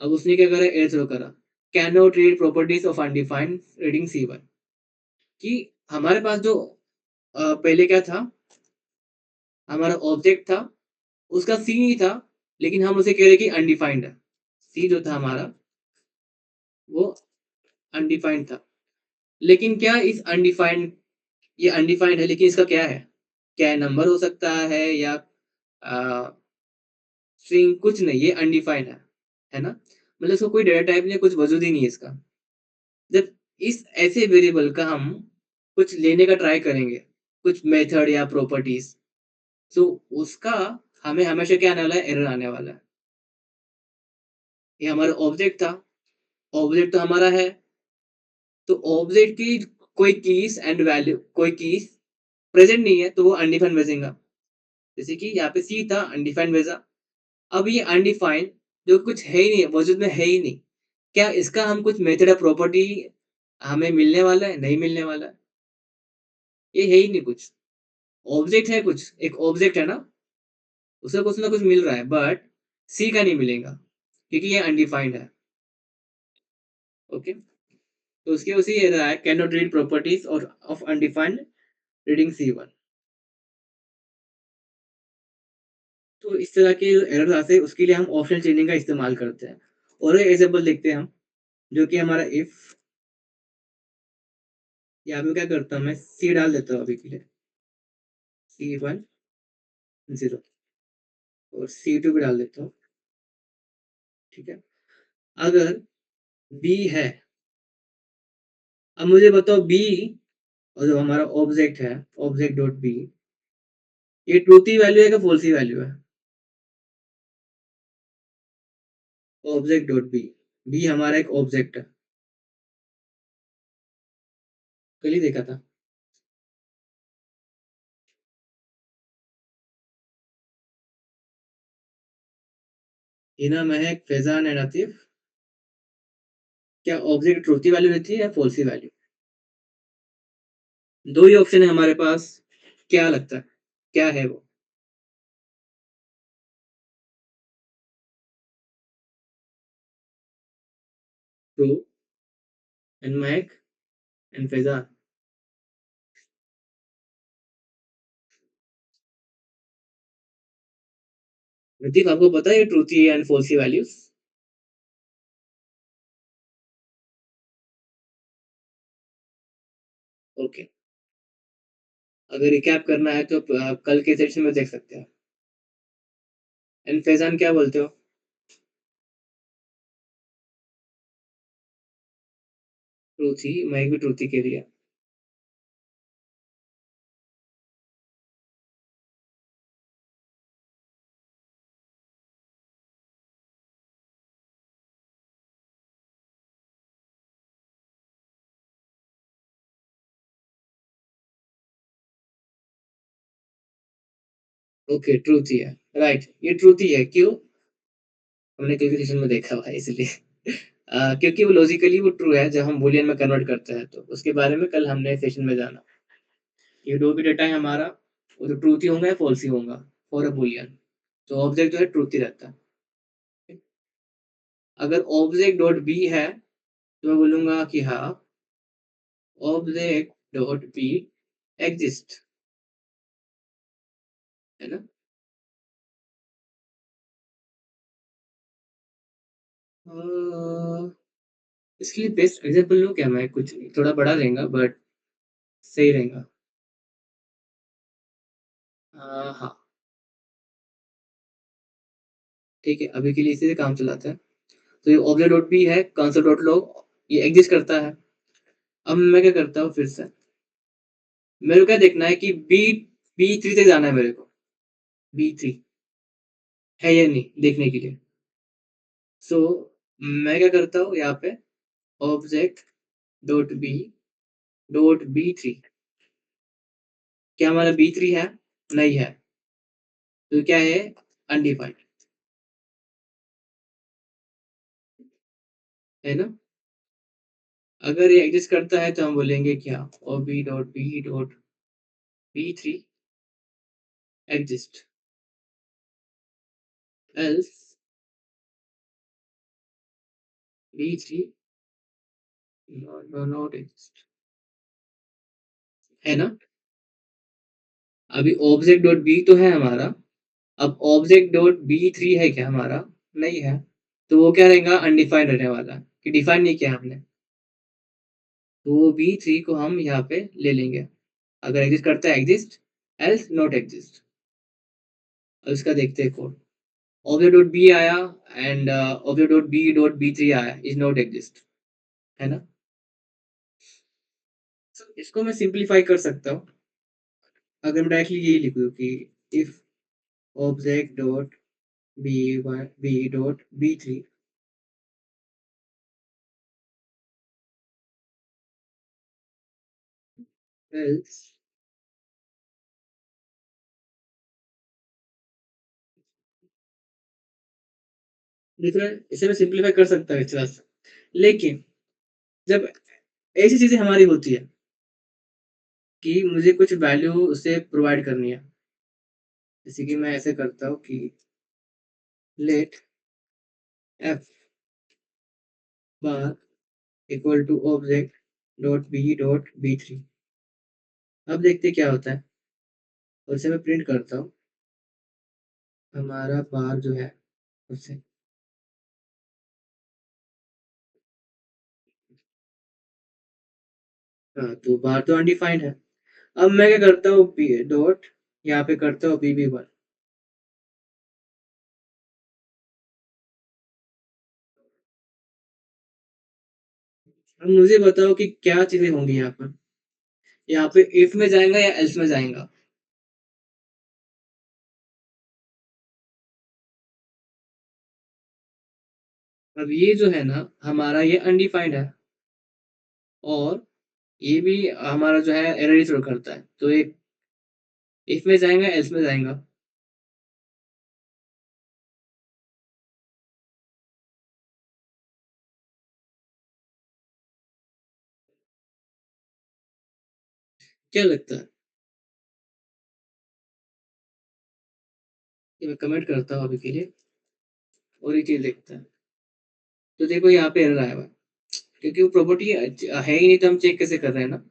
अब उसने क्या करा, एयर थ्रो करा, can not read properties of undefined reading C one, कि हमारे पास जो पहले क्या था, हमारा ऑब्जेक्ट था, उसका सी नहीं था, लेकिन हम उसे कह रहे कि अनडिफाइंड है। सी जो था हमारा वो अनडिफाइंड था। लेकिन क्या इस अनडिफाइंड, ये अनडिफाइंड है लेकिन इसका क्या है, क्या नंबर हो सकता है या स्ट्रिंग? कुछ नहीं, ये अनडिफाइंड है ना? मतलब इसका कोई डेटा टाइप नहीं, कुछ वजूद ही नहीं है इसका। जब इस ऐसे वेरिएबल का हम कुछ लेने का ट्राई करेंगे, कुछ मेथड या प्रॉपर्टीज, तो उसका हमें हमेशा क्या आने वाला है, एरर आने वाला है। ये हमारा ऑब्जेक्ट था, ऑब्जेक्ट तो हमारा है, तो ऑब्जेक्ट की कोई कीज एंड वैल्यू, कोई कीज प्रेजेंट नहीं है, तो वो अनडिफाइंड भेजेगा। जैसे कि यहाँ पे सी था, अनडिफाइंड भेजा। अब ये अनडिफाइंड जो कुछ है ही नहीं, वजूद में है ही नहीं, क्या इसका हम कुछ मेथड या प्रॉपर्टी हमें मिलने वाला है? नहीं मिलने वाला है, ये है ही नहीं कुछ। ऑब्जेक्ट है, कुछ एक ऑब्जेक्ट है ना, उसे कुछ ना कुछ मिल रहा है, बट सी का नहीं मिलेगा, क्योंकि ये अनडिफाइंड है, ओके? तो उसके उसी ये रहा है, कैन नॉट रीड प्रॉपर्टीज और of undefined reading C one. तो इस तरह के एरर आते हैं, उसके लिए हम ऑप्शनल चेंजिंग का इस्तेमाल करते हैं। और एक एग्जाम्पल देखते हैं हम, जो कि हमारा इफ, यहाँ पे क्या करता हूँ, मैं सी डाल देता हूँ अभी के लिए, C1 0, और C2 भी डाल देता हूँ, ठीक है? अगर बी है, अब मुझे बताओ बी, और जो हमारा ऑब्जेक्ट है, ऑब्जेक्ट डॉट बी, ये ट्रूथी वैल्यू है कि फॉल्सी वैल्यू है? ऑब्जेक्ट डॉट बी, बी हमारा एक ऑब्जेक्ट है, कल ही देखा था। हिना महक फैजान एंड आतिफ, क्या ऑब्जेक्ट ट्रूथी वैल्यू रहती है या फॉल्सी वैल्यू? दो ही ऑप्शन है हमारे पास, क्या लगता है, क्या है वो? True and Mahak and Faizan. Hrithik, आपको पता है ये truthy and falsies values? Okay, अगर रिकैप करना है तो कल के सेशन में देख सकते हैं। एंड फैज़ान क्या बोलते हो? ट्रूथ ही, मैं भी ट्रूथ ही कह दिया। ओके, ट्रूथ ही है। राइट, ये ट्रूथ ही है, क्यों? हमने कल के सेशन में देखा हुआ है इसलिए। क्योंकि वो लॉजिकली वो ट्रू है जब हम बूलियन में कन्वर्ट करते हैं तो, उसके बारे में कल हमने सेशन में जाना। ये जो भी डेटा है हमारा, वो तो ट्रूथ ही होगा या फ़ॉल्स ही होगा फॉर अ बूलियन। तो ऑब्जेक्ट जो है ट्रूथ ही रहता है। अगर ऑब्जेक्ट डॉट बी है, तो मैं बोलूँगा कि हाँ, ऑब्जेक्ट डॉट बी एक्सिस्ट, है ना? अ, इसके लिए बेस्ट एग्ज़ाम्पल लूँ क्या मैं? कुछ थोड़ा बड़ा रहेगा बट सही रहेगा। हाँ, ठीक है, अभी के लिए इसी से काम चलाते हैं। तो ये ऑब्जेक्ट डॉट पी है, कंसोल डॉट लॉग, ये एग्ज़िस्ट करता है। अब मैं क्या करता हूँ फिर से, मेरे को क्या देखना है कि बी3 तक जाना है मेरे को, बी3 है या नहीं देखने के लिए। सो मैं क्या करता हूँ यहाँ पे, ऑब्जेक्ट डॉट बी डॉट बी3, क्या हमारा बी3 है? नहीं है, तो क्या है? अनडिफाइंड, है ना? अगर ये एग्ज़िस्ट करता है तो हम बोलेंगे क्या? B dot B dot B3 exist, else B3 not exist, है ना? अभी ऑब्जेक्ट डॉट बी तो है हमारा, अब ऑब्जेक्ट डॉट बी थ्री है क्या हमारा? नहीं है, तो वो क्या रहेगा? अनडिफाइंड रहने वाला है कि डिफाइन नहीं किया हमने। तो वो बी थ्री को हम यहाँ पे ले लेंगे, अगर एग्जिस्ट करता है एग्जिस्ट, एल्स नॉट एग्जिस्ट। अब इसका देखते हैं कोड। ऑब्जेक्ट डॉट बी आया and object dot B three आया, इज नॉट एग्जिस्ट, है ना? So, इसको मैं सिंप्लीफाई कर सकता हूँ, अगर मैं डायरेक्टली यही लिखूँ कि if object dot B dot B three else, different, इसे मैं सिंप्लीफाई कर सकता हूँ इस तरह से। लेकिन जब ऐसी चीजें हमारी होती है कि मुझे कुछ वैल्यू उसे प्रोवाइड करनी है, जैसे कि मैं ऐसे करता हूँ कि let F bar equal to object dot B three. अब देखते हैं क्या होता है, और इसे मैं प्रिंट करता हूँ, हमारा बार जो है उससे, हाँ, तो बार तो अनडिफाइंड है। अब मैं क्या करता हूँ, बी डॉट यहाँ पे करता हूँ बी वन। अब मुझे बताओ कि क्या चीजें होंगी यहाँ पर, यहाँ पे इफ में जाएगा या एल्स में जाएगा? अब ये जो है ना हमारा, ये अनडिफाइंड है, और ये भी हमारा जो है एरर ही थ्रो करता है, तो एक इफ में जाएगा एल्स में जाएगा। क्या लगता है? ये मैं कमेंट करता हूँ अभी के लिए, और ये चीज देखता है। तो देखो यहाँ पे एरर आया हुआ है, क्योंकि वो प्रॉपर्टी है ही नहीं, तो हम चेक कैसे कर रहे हैं ना।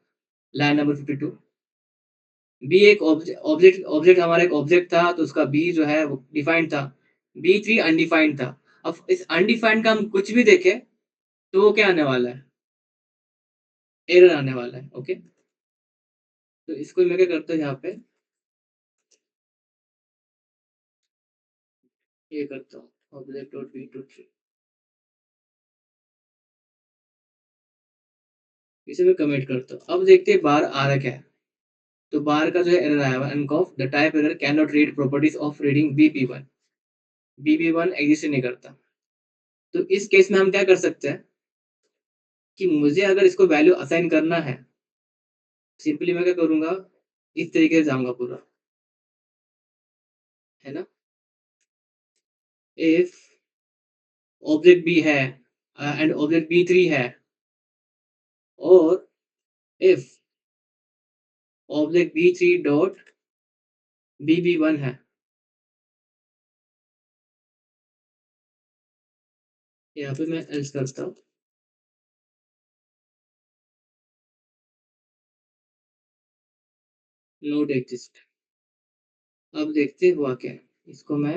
लाइन नंबर 52, बी एक ऑब्जेक्ट ऑब्जेक्ट हमारा एक ऑब्जेक्ट था, तो उसका बी जो है वो डिफाइंड था, बी थ्री अनडिफाइंड था। अब इस अनडिफाइंड का हम कुछ भी देखें, तो वो क्या आने वाला है? एरर आने वाला है। ओके, तो इसको मैं क्या करता हूँ यहाँ पे, ये करता हूँ object dot B two three, इसे मैं कमेंट करता हूँ। अब देखते हैं बार आ रहा क्या है। तो बार का जो है एरर आया हुआ uncaught the type error can not read properties of reading बीबी1। बीबी1 एग्जिस्ट नहीं करता। तो इस केस में हम क्या कर सकते हैं कि मुझे अगर इसको वैल्यू असाइन करना है, सिंपली मैं क्या करूंगा, इस तरीके से जाऊंगा पूरा, है ना। इफ ऑब्जेक्ट बी है एंड ऑब्जेक्ट बी थ्री है, और if object B three dot B B one है, यहाँ पे मैं एल्स करता हूँ। Not exist. अब देखते हैं हुआ क्या है। इसको मैं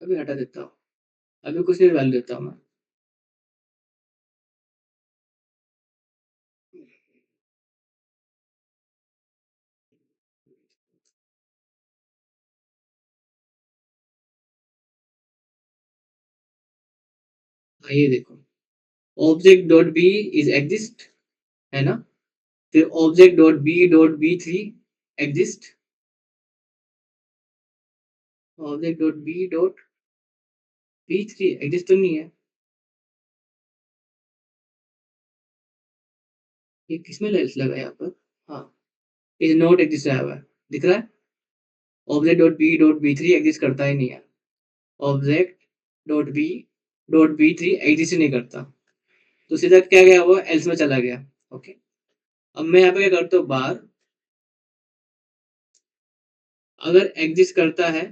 अभी हटा देता हूँ, अभी कुछ नहीं वैल्यू देता हूँ मैं। हाँ, ये देखो, object dot B is exist, है ना। फिर object dot B three exist, object dot B three exist तो नहीं है। ये किसमें लेंस लगा है यहाँ पर। हाँ, इज नॉट एग्जिस्ट आया हुआ है, दिख रहा है। Object dot B three exist करता ही नहीं है। Object dot B B three exist नहीं करता। तो सीधा क्या गया, वो एल्स में चला गया। ओके, अब मैं यहाँ पे क्या करता हूँ, बार अगर एग्जिस्ट करता है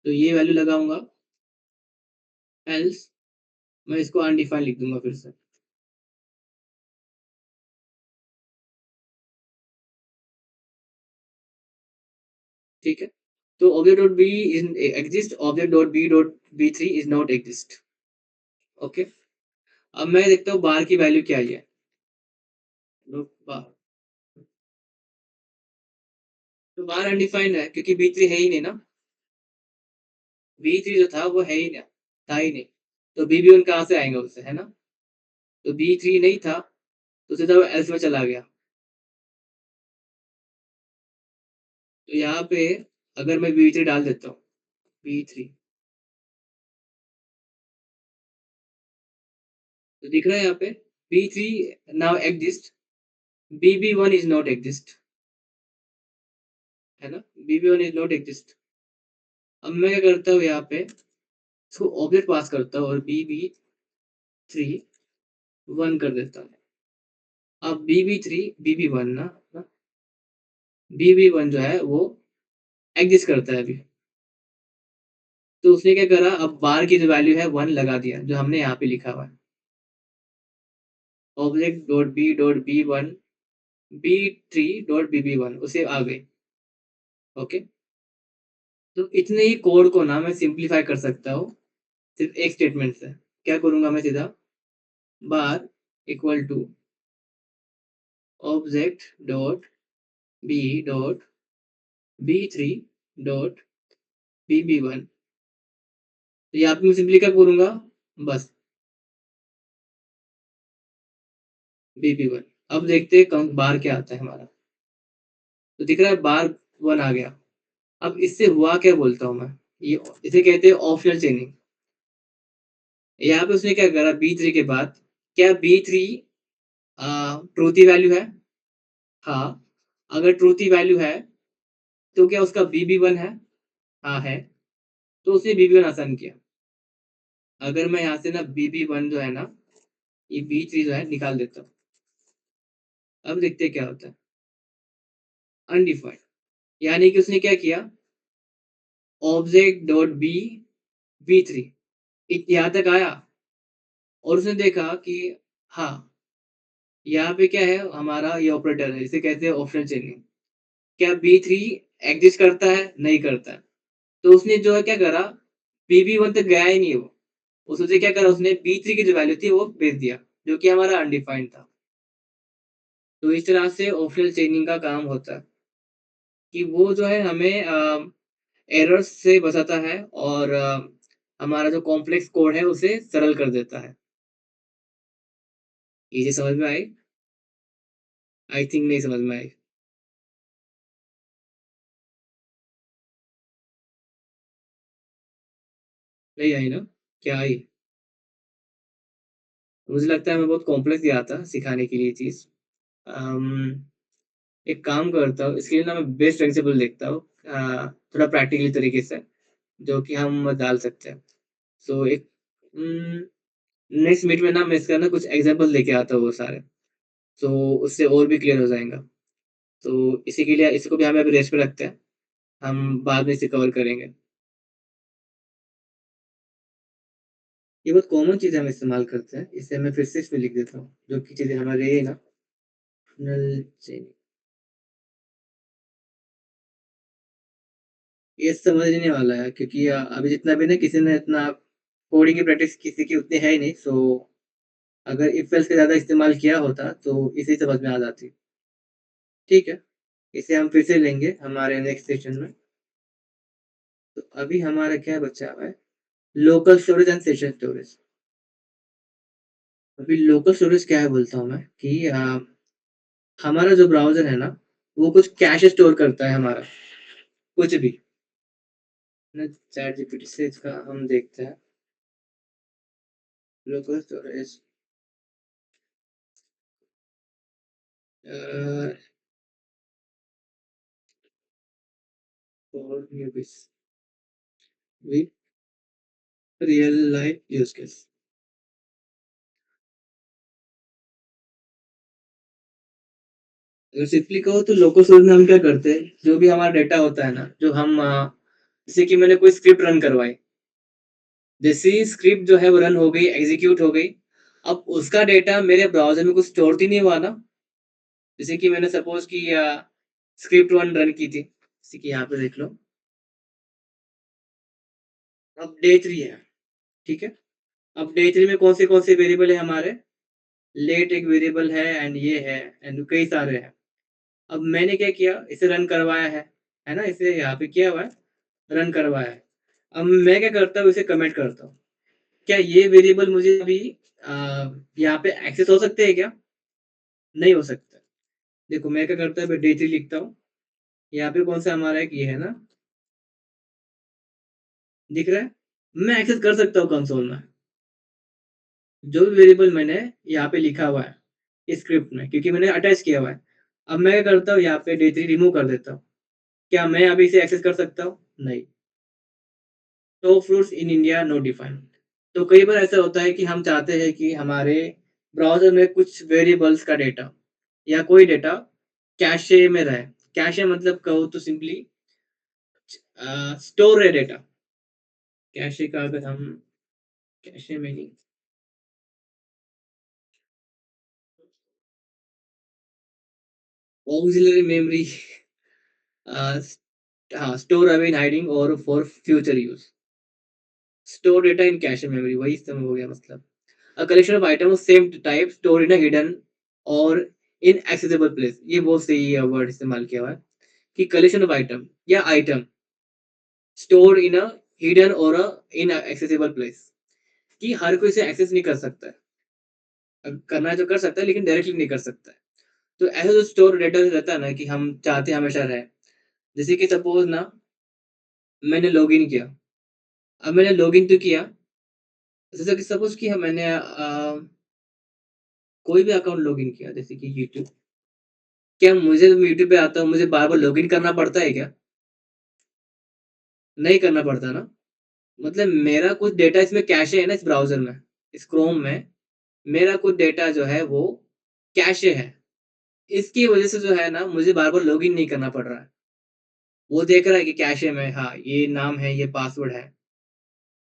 तो ये वैल्यू लगाऊंगा, एल्स मैं इसको अनडिफाइन लिख दूंगा फिर से। ठीक है, तो object dot B is exist, object dot B three is not exist. Okay, अब मैं देखता हूँ बार की वैल्यू क्या है। बार, तो बार अनडिफाइंड है क्योंकि बी थ्री है ही नहीं ना। बी थ्री जो था वो है ही नहीं, था ही नहीं। तो बी वन कहाँ से आएंगे उससे, है ना। तो बी थ्री नहीं था, तो सीधा वो एल्स में चला गया। तो यहाँ पे अगर मैं बी थ्री डाल देता हूँ, बी थ्री, तो दिख रहा है यहाँ पे B three now exist, B B one is not exist, है ना। B B one is not exist. अब मैं क्या करता हूँ यहाँ पे, इसको ऑब्जेक्ट पास करता हूँ और बी बी थ्री वन कर देता हूँ। अब B B three B B one ना, बी बी वन जो है वो एग्जिस्ट करता है अभी। तो उसने क्या करा, अब बार की जो वैल्यू है वन लगा दिया, जो हमने यहाँ पे लिखा हुआ है, object dot B one B three dot B B one उसे आ गई। ओके, तो इतने ही कोड को ना मैं सिंप्लीफाई कर सकता हूँ सिर्फ एक स्टेटमेंट से। क्या करूंगा मैं, सीधा var equal to object dot B three dot B B one. तो यहाँ पे मैं सिंपली क्या करूंगा, बस बी बी वन। अब देखते हैं कम बार क्या आता है हमारा। तो दिख रहा है बार वन आ गया। अब इससे हुआ क्या बोलता हूँ मैं, ये इसे कहते हैं ऑप्शनल चेनिंग। यहाँ पे उसने क्या करा, बी थ्री के बाद, क्या बी थ्री ट्रूथ वैल्यू है। हाँ, अगर ट्रूथ वैल्यू है तो क्या उसका बी बी वन है। हाँ है, तो उसने बी बी वन आसान किया। अगर मैं यहाँ से ना बी बी वन जो है ना, ये बी थ्री जो है निकाल देता हूँ। अब देखते हैं क्या होता है, अनडिफाइंड। यानी कि उसने क्या किया, ऑब्जेक्ट डॉट बी थ्री यहाँ तक आया, और उसने देखा कि हाँ, यहाँ पे क्या है हमारा, ये ऑपरेटर है, इसे कहते हैं ऑप्शनल चेनिंग। क्या बी थ्री एग्जिस्ट करता है, नहीं करता है। तो उसने जो है क्या करा, बी बी वन तक गया ही नहीं है वो। उसने क्या करा, उसने बी थ्री की जो वैल्यू थी वो भेज दिया, जो कि हमारा अनडिफाइंड था। तो इस तरह से ऑप्शनल चेंजिंग का काम होता है कि वो जो है हमें एरर्स से बचाता है और हमारा जो कॉम्प्लेक्स कोड है उसे सरल कर देता है। ये चीज़ समझ में आई? आई थिंक नहीं समझ में आई। नहीं आई ना? क्या आई? मुझे लगता है मैं बहुत कॉम्प्लेक्स गया था सिखाने के लिए ये चीज़। अम, एक काम करता हूँ, इसके लिए ना मैं बेस्ट प्रिंसिपल देखता हूँ थोड़ा प्रैक्टिकली तरीके से, जो कि हम डाल सकते हैं। सो एक नेक्स्ट मीट में ना मैं इसका ना कुछ एग्ज़ाम्पल लेके आता हूँ वो सारे, तो उससे और भी क्लियर हो जाएगा। तो इसी के लिए इसको भी हम अभी रेस्ट पे रखते हैं, हम बाद में इसे कवर करेंगे। ये बहुत कॉमन चीज़ हम इस्तेमाल करते हैं, इसे मैं फिर से इसमें लिख देता हूँ, जो कि चीज़ें हमारे ये ना नल चेंज ये समझने वाला है क्योंकि अभी जितना भी ना किसी ने इतना कोडिंग की प्रैक्टिस किसी की उतनी है ही नहीं, सो अगर इफ एल्स का ज़्यादा इस्तेमाल किया होता तो इसी समझ में आ जाती। ठीक है, इसे हम फिर से लेंगे हमारे नेक्स्ट सेशन में। तो अभी हमारा क्या बचा हुआ है? Local storage and session storage. अभी लोकल स्टोरेज क्या है बोलता हूँ मैं कि हमारा जो ब्राउज़र है ना, वो कुछ कैश स्टोर करता है हमारा, कुछ भी। ना चैट जीपीटी से इसका हम देखते हैं, local storage a, for newbies with real life use case. अगर सिंपली कहो तो लोकल स्टोरेज में हम क्या करते हैं, जो भी हमारा डेटा होता है ना, जो हम जैसे कि मैंने कोई स्क्रिप्ट रन करवाई, जैसे ही स्क्रिप्ट जो है वो रन हो गई, एग्ज़ीक्यूट हो गई, अब उसका डेटा मेरे ब्राउज़र में कुछ स्टोर तो नहीं हुआ ना? जैसे कि मैंने सपोज़ कि स्क्रिप्ट 1 रन की थी, जैसे कि यहाँ पे देख लो, अब डे 3 है, ठीक है? अब डे 3 में कौन से वेरिएबल है हमारे? लेट एक वेरिएबल है एंड ये है एंड कई सारे हैं। अब मैंने क्या किया, इसे रन करवाया है ना? इसे यहाँ पे किया हुआ है, रन करवाया है। अब मैं क्या करता हूँ, इसे कमेंट करता हूँ। क्या ये वेरिएबल मुझे अभी अ, यहाँ पे एक्सेस हो सकते हैं क्या? नहीं हो सकता। देखो मैं क्या करता हूँ, डे 3 लिखता हूँ, यहाँ पे कौन-सा हमारा एक ये है ना, दिख रहा है? मैं एक्सेस कर सकता हूँ कंसोल में। जो भी वेरिएबल मैंने यहाँ पे लिखा हुआ है, इस स्क्रिप्ट में क्योंकि मैंने अटैच किया हुआ है। अब मैं क्या करता हूँ, यहाँ पे डे 3 रिमूव कर देता हूँ। क्या मैं अभी इसे एक्सेस कर सकता हूँ? नहीं। तो fruits in India not defined. तो कई बार ऐसा होता है कि हम चाहते हैं कि हमारे ब्राउज़र में कुछ वेरिएबल्स का डेटा या कोई डेटा कैशे में रहे। कैशे मतलब कहो तो सिंपली स्टोर है डेटा। कैशे का अगर हम कैशे में नहीं ऑक्सिलरी मेमोरी अ, हाँ, स्टोर अवे इन हाइडिंग और for future use. Store data in cache memory वही इस्तेमाल हो गया मतलब। A collection of items of same type stored in a hidden or inaccessible place। ये बहुत सही वर्ड इस्तेमाल किया हुआ है कि कलेक्शन ऑफ आइटम या item stored in a hidden और अ inaccessible place कि हर कोई इसे एक्सेस नहीं कर सकता है। करना है तो कर सकता है लेकिन डायरेक्टली नहीं कर सकता है। तो ऐसा जो स्टोर डेटा रहता है ना कि हम चाहते हैं हमेशा रहे। जैसे कि सपोज़ ना मैंने लॉगिन किया। अब मैंने लॉगिन तो किया, जैसे कि सपोज़ कि मैंने कोई भी अकाउंट लॉगिन किया जैसे कि यूट्यूब। क्या मुझे यूट्यूब पे आता हूँ, मुझे बार-बार लॉगिन करना पड़ता है क्या? नहीं करना पड़ता ना। मतलब मेरा कुछ डेटा इसमें कैशे है ना इस ब्राउज़र में, इस क्रोम में, मेरा कुछ डेटा जो है वो कैशे है। इसकी वज़ह से जो है ना मुझे बार-बार लॉगिन नहीं करना पड़ रहा है। वो देख रहा है कि कैशे में हाँ, ये नाम है, ये पासवर्ड है।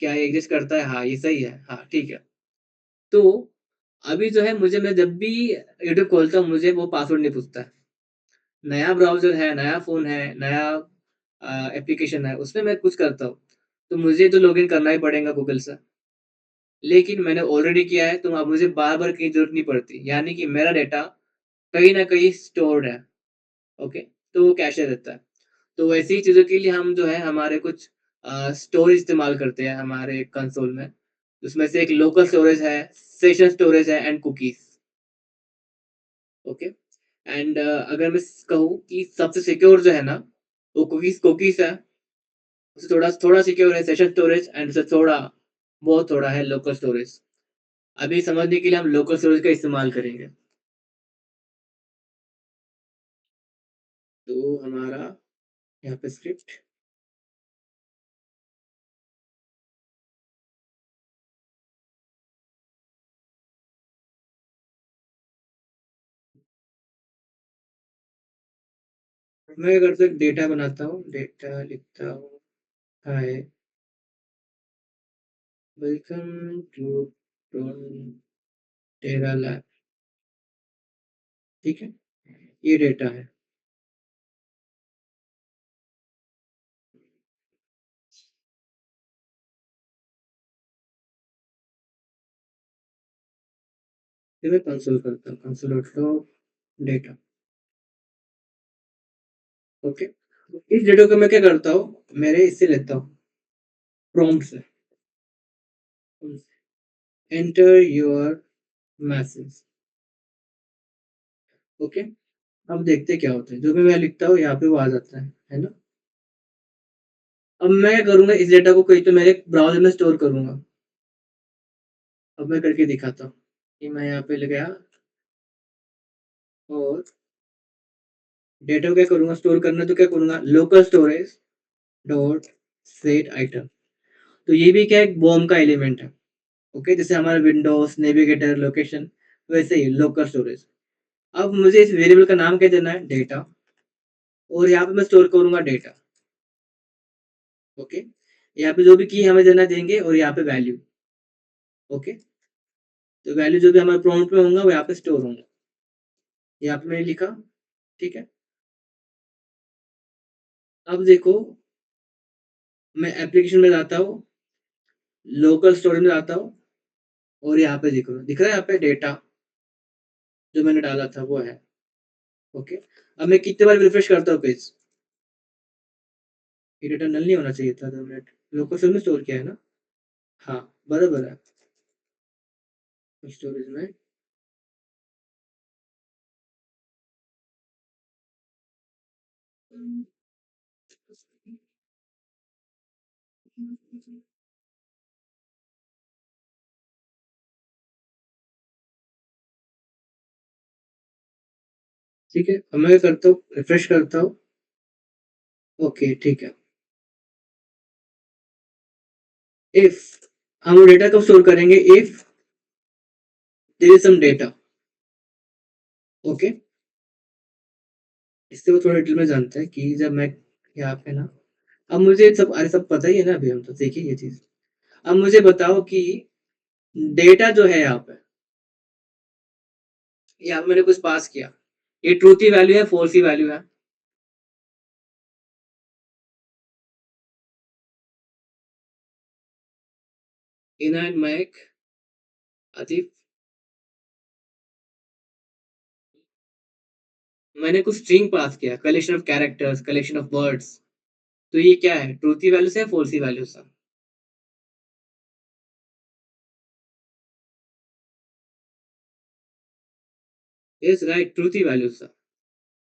क्या ये एग्ज़िस्ट करता है? हाँ, ये सही है। हाँ, ठीक है। तो अभी जो है मुझे मैं जब भी यूट्यूब खोलता हूँ मुझे वो पासवर्ड नहीं पूछता है। नया ब्राउज़र है, नया फ़ोन है, नया एप्लीकेशन है, उसमें मैं कुछ करता हूँ, तो मुझे तो लॉगिन करना ही पड़ेगा गूगल से। लेकिन मैंने ऑलरेडी किया है, तो अब मुझे बार-बार की ज़रूरत नहीं पड़ती। यानी कि मेरा डेटा कहीं न कहीं स्टोर्ड है, ओके? तो वो कैशे रहता है। तो वैसी ही चीज़ों के लिए हम जो है हमारे कुछ स्टोरेज इस्तेमाल करते हैं हमारे कंसोल में। उसमें से एक लोकल स्टोरेज है, सेशन स्टोरेज है एंड कुकीज़, ओके? एंड अगर मैं स कहूँ कि सबसे सिक्योर जो है ना, वो कुकीज़ कुकीज़ है। उससे थोड़ा थोड़ा सिक्योर है सेशन स्टोरेज एंड उससे थोड़ा बहुत थोड़ा है लोकल स्टोरेज। अभी समझने के लिए हम लोकल स्टोरेज का इस्तेमाल करेंगे। तो हमारा यहाँ पे स्क्रिप्ट मैं अगर तो एक डेटा बनाता हूँ, डेटा लिखता हूँ, hi welcome to Terra Lab, ठीक है? ये डेटा है। फिर मैं कंसोल करता हूँ, console dot log data, okay? इस डेटा को मैं क्या करता हूँ, मेरे इससे लेता हूँ, प्रॉम्प्ट से। Enter your message, okay? अब देखते हैं क्या होता है। जो भी मैं लिखता हूँ यहाँ पे वो आ जाता है ना? अब मैं क्या करूँगा इस डेटा को कहीं तो मेरे ब्राउज़र में स्टोर करूँगा। अब मैं करके दिखाता हूँ कि मैं यहाँ पे ले गया और डेटा को क्या करूँगा स्टोर करना है तो क्या करूँगा local storage dot set item. तो ये भी क्या है एक बॉर्म का एलिमेंट है, ओके? जैसे हमारा विंडोज़, नेविगेटर, लोकेशन वैसे ही लोकल स्टोरेज। अब मुझे इस वेरिएबल का नाम क्या देना है डेटा और यहाँ पे मैं स्टोर करूँगा डेटा, ओके? यहाँ पे जो भी की हमें देना देंगे और यहाँ पे वैल्यू, ओके? तो वैल्यू जो भी हमारे प्रॉम्प्ट में होंगे वो यहाँ पे स्टोर होंगे। यहाँ पे मैंने लिखा, ठीक है? अब देखो मैं एप्लीकेशन में जाता हूँ, लोकल स्टोरेज में जाता हूँ और यहाँ पे दिख रहा है यहाँ पे डेटा जो मैंने डाला था वो है, ओके? अब मैं कितने बार रिफ्रेश करता हूँ पेज, ये डेटा नल नहीं होना चाहिए था 2 मिनट, लोकल स्टोरेज में स्टोर किया है ना? हाँ, बराबर है। स्टोरेज में ठीक है, अब मैं क्या करता हूँ रिफ्रेश करता हूँ, ओके ठीक है। इफ हम वो डेटा कब स्टोर करेंगे if there is some data, okay? इससे वो थोड़ा डिटेल में जानते हैं कि जब मैं यहाँ पे ना अब मुझे सब अरे सब पता ही है ना अभी हम तो देखिए ये चीज़। अब मुझे बताओ कि डेटा जो है यहाँ पे मैंने कुछ पास किया, ये ट्रू की वैल्यू है, फ़ॉल्स की वैल्यू है? इनर मैक आतिफ मैंने कुछ स्ट्रिंग पास किया, collection of characters, collection of words, तो ये क्या है? ट्रू की वैल्यू से या फ़ॉल्स की वैल्यू से? यस राइट, ट्रू की वैल्यू से।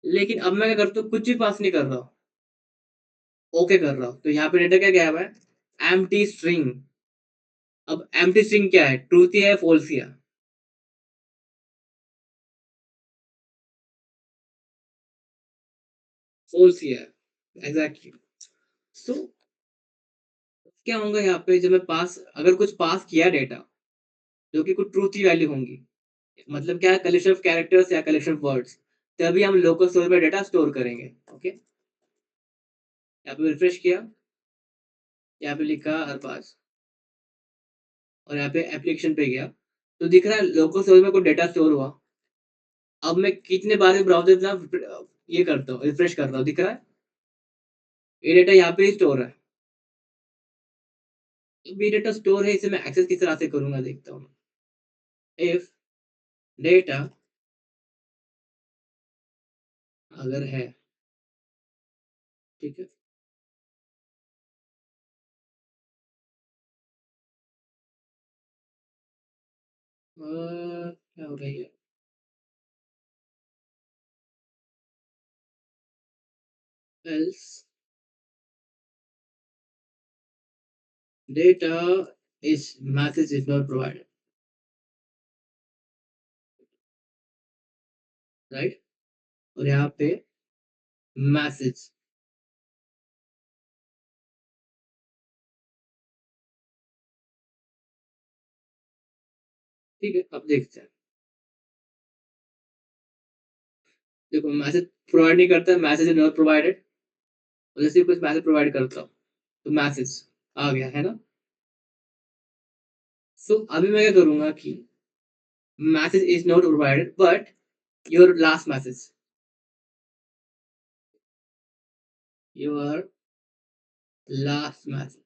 लेकिन अब मैं क्या करता हूँ कुछ भी पास नहीं कर रहा हूँ, ओके कर रहा हूँ। तो यहाँ पे डेटा क्या गया हुआ है? Empty string. अब एम्प्टी स्ट्रिंग क्या है? ट्रूथ ही है, फ़ॉल्स ही है? फ़ॉल्स ही है। एग्ज़ैक्टली। सो क्या होगा यहाँ पे जब मैं पास अगर कुछ पास किया डेटा, जो कि कुछ ट्रूथ की वैल्यू होंगी, मतलब क्या है कलेक्शन ऑफ कैरेक्टर्स या कलेक्शन ऑफ वर्ड्स, तभी हम लोकल स्टोरेज में डेटा स्टोर करेंगे, ओके? यहाँ पे रिफ्रेश किया, यहाँ पे लिखा अरबाज़ और यहाँ पे एप्लीकेशन पे गया, तो दिख रहा है लोकल स्टोरेज में कोई डेटा स्टोर हुआ। अब मैं कितने बार भी ब्राउज़र ना ये करता हूँ, रिफ्रेश कर रहा हूँ, दिख रहा है? ये डेटा यहाँ पे ही स्टोर है। अब ये डेटा स्टोर है, इसे मैं एक्सेस किस तरह से करूँगा देखता हूँ। इफ डेटा अगर है, ठीक है। क्या हो गया ये? Else data is message is not provided, right? और यहाँ पे मैसेज, ठीक है। अब देखते हैं। देखो मैसेज प्रोवाइड नहीं करता है, मैसेज इज नॉट प्रोवाइडेड। और जैसे ही कुछ मैसेज प्रोवाइड करता हूँ तो मैसेज आ गया है ना। सो अभी मैं क्या करूंगा कि message is not provided but your last message, your last message,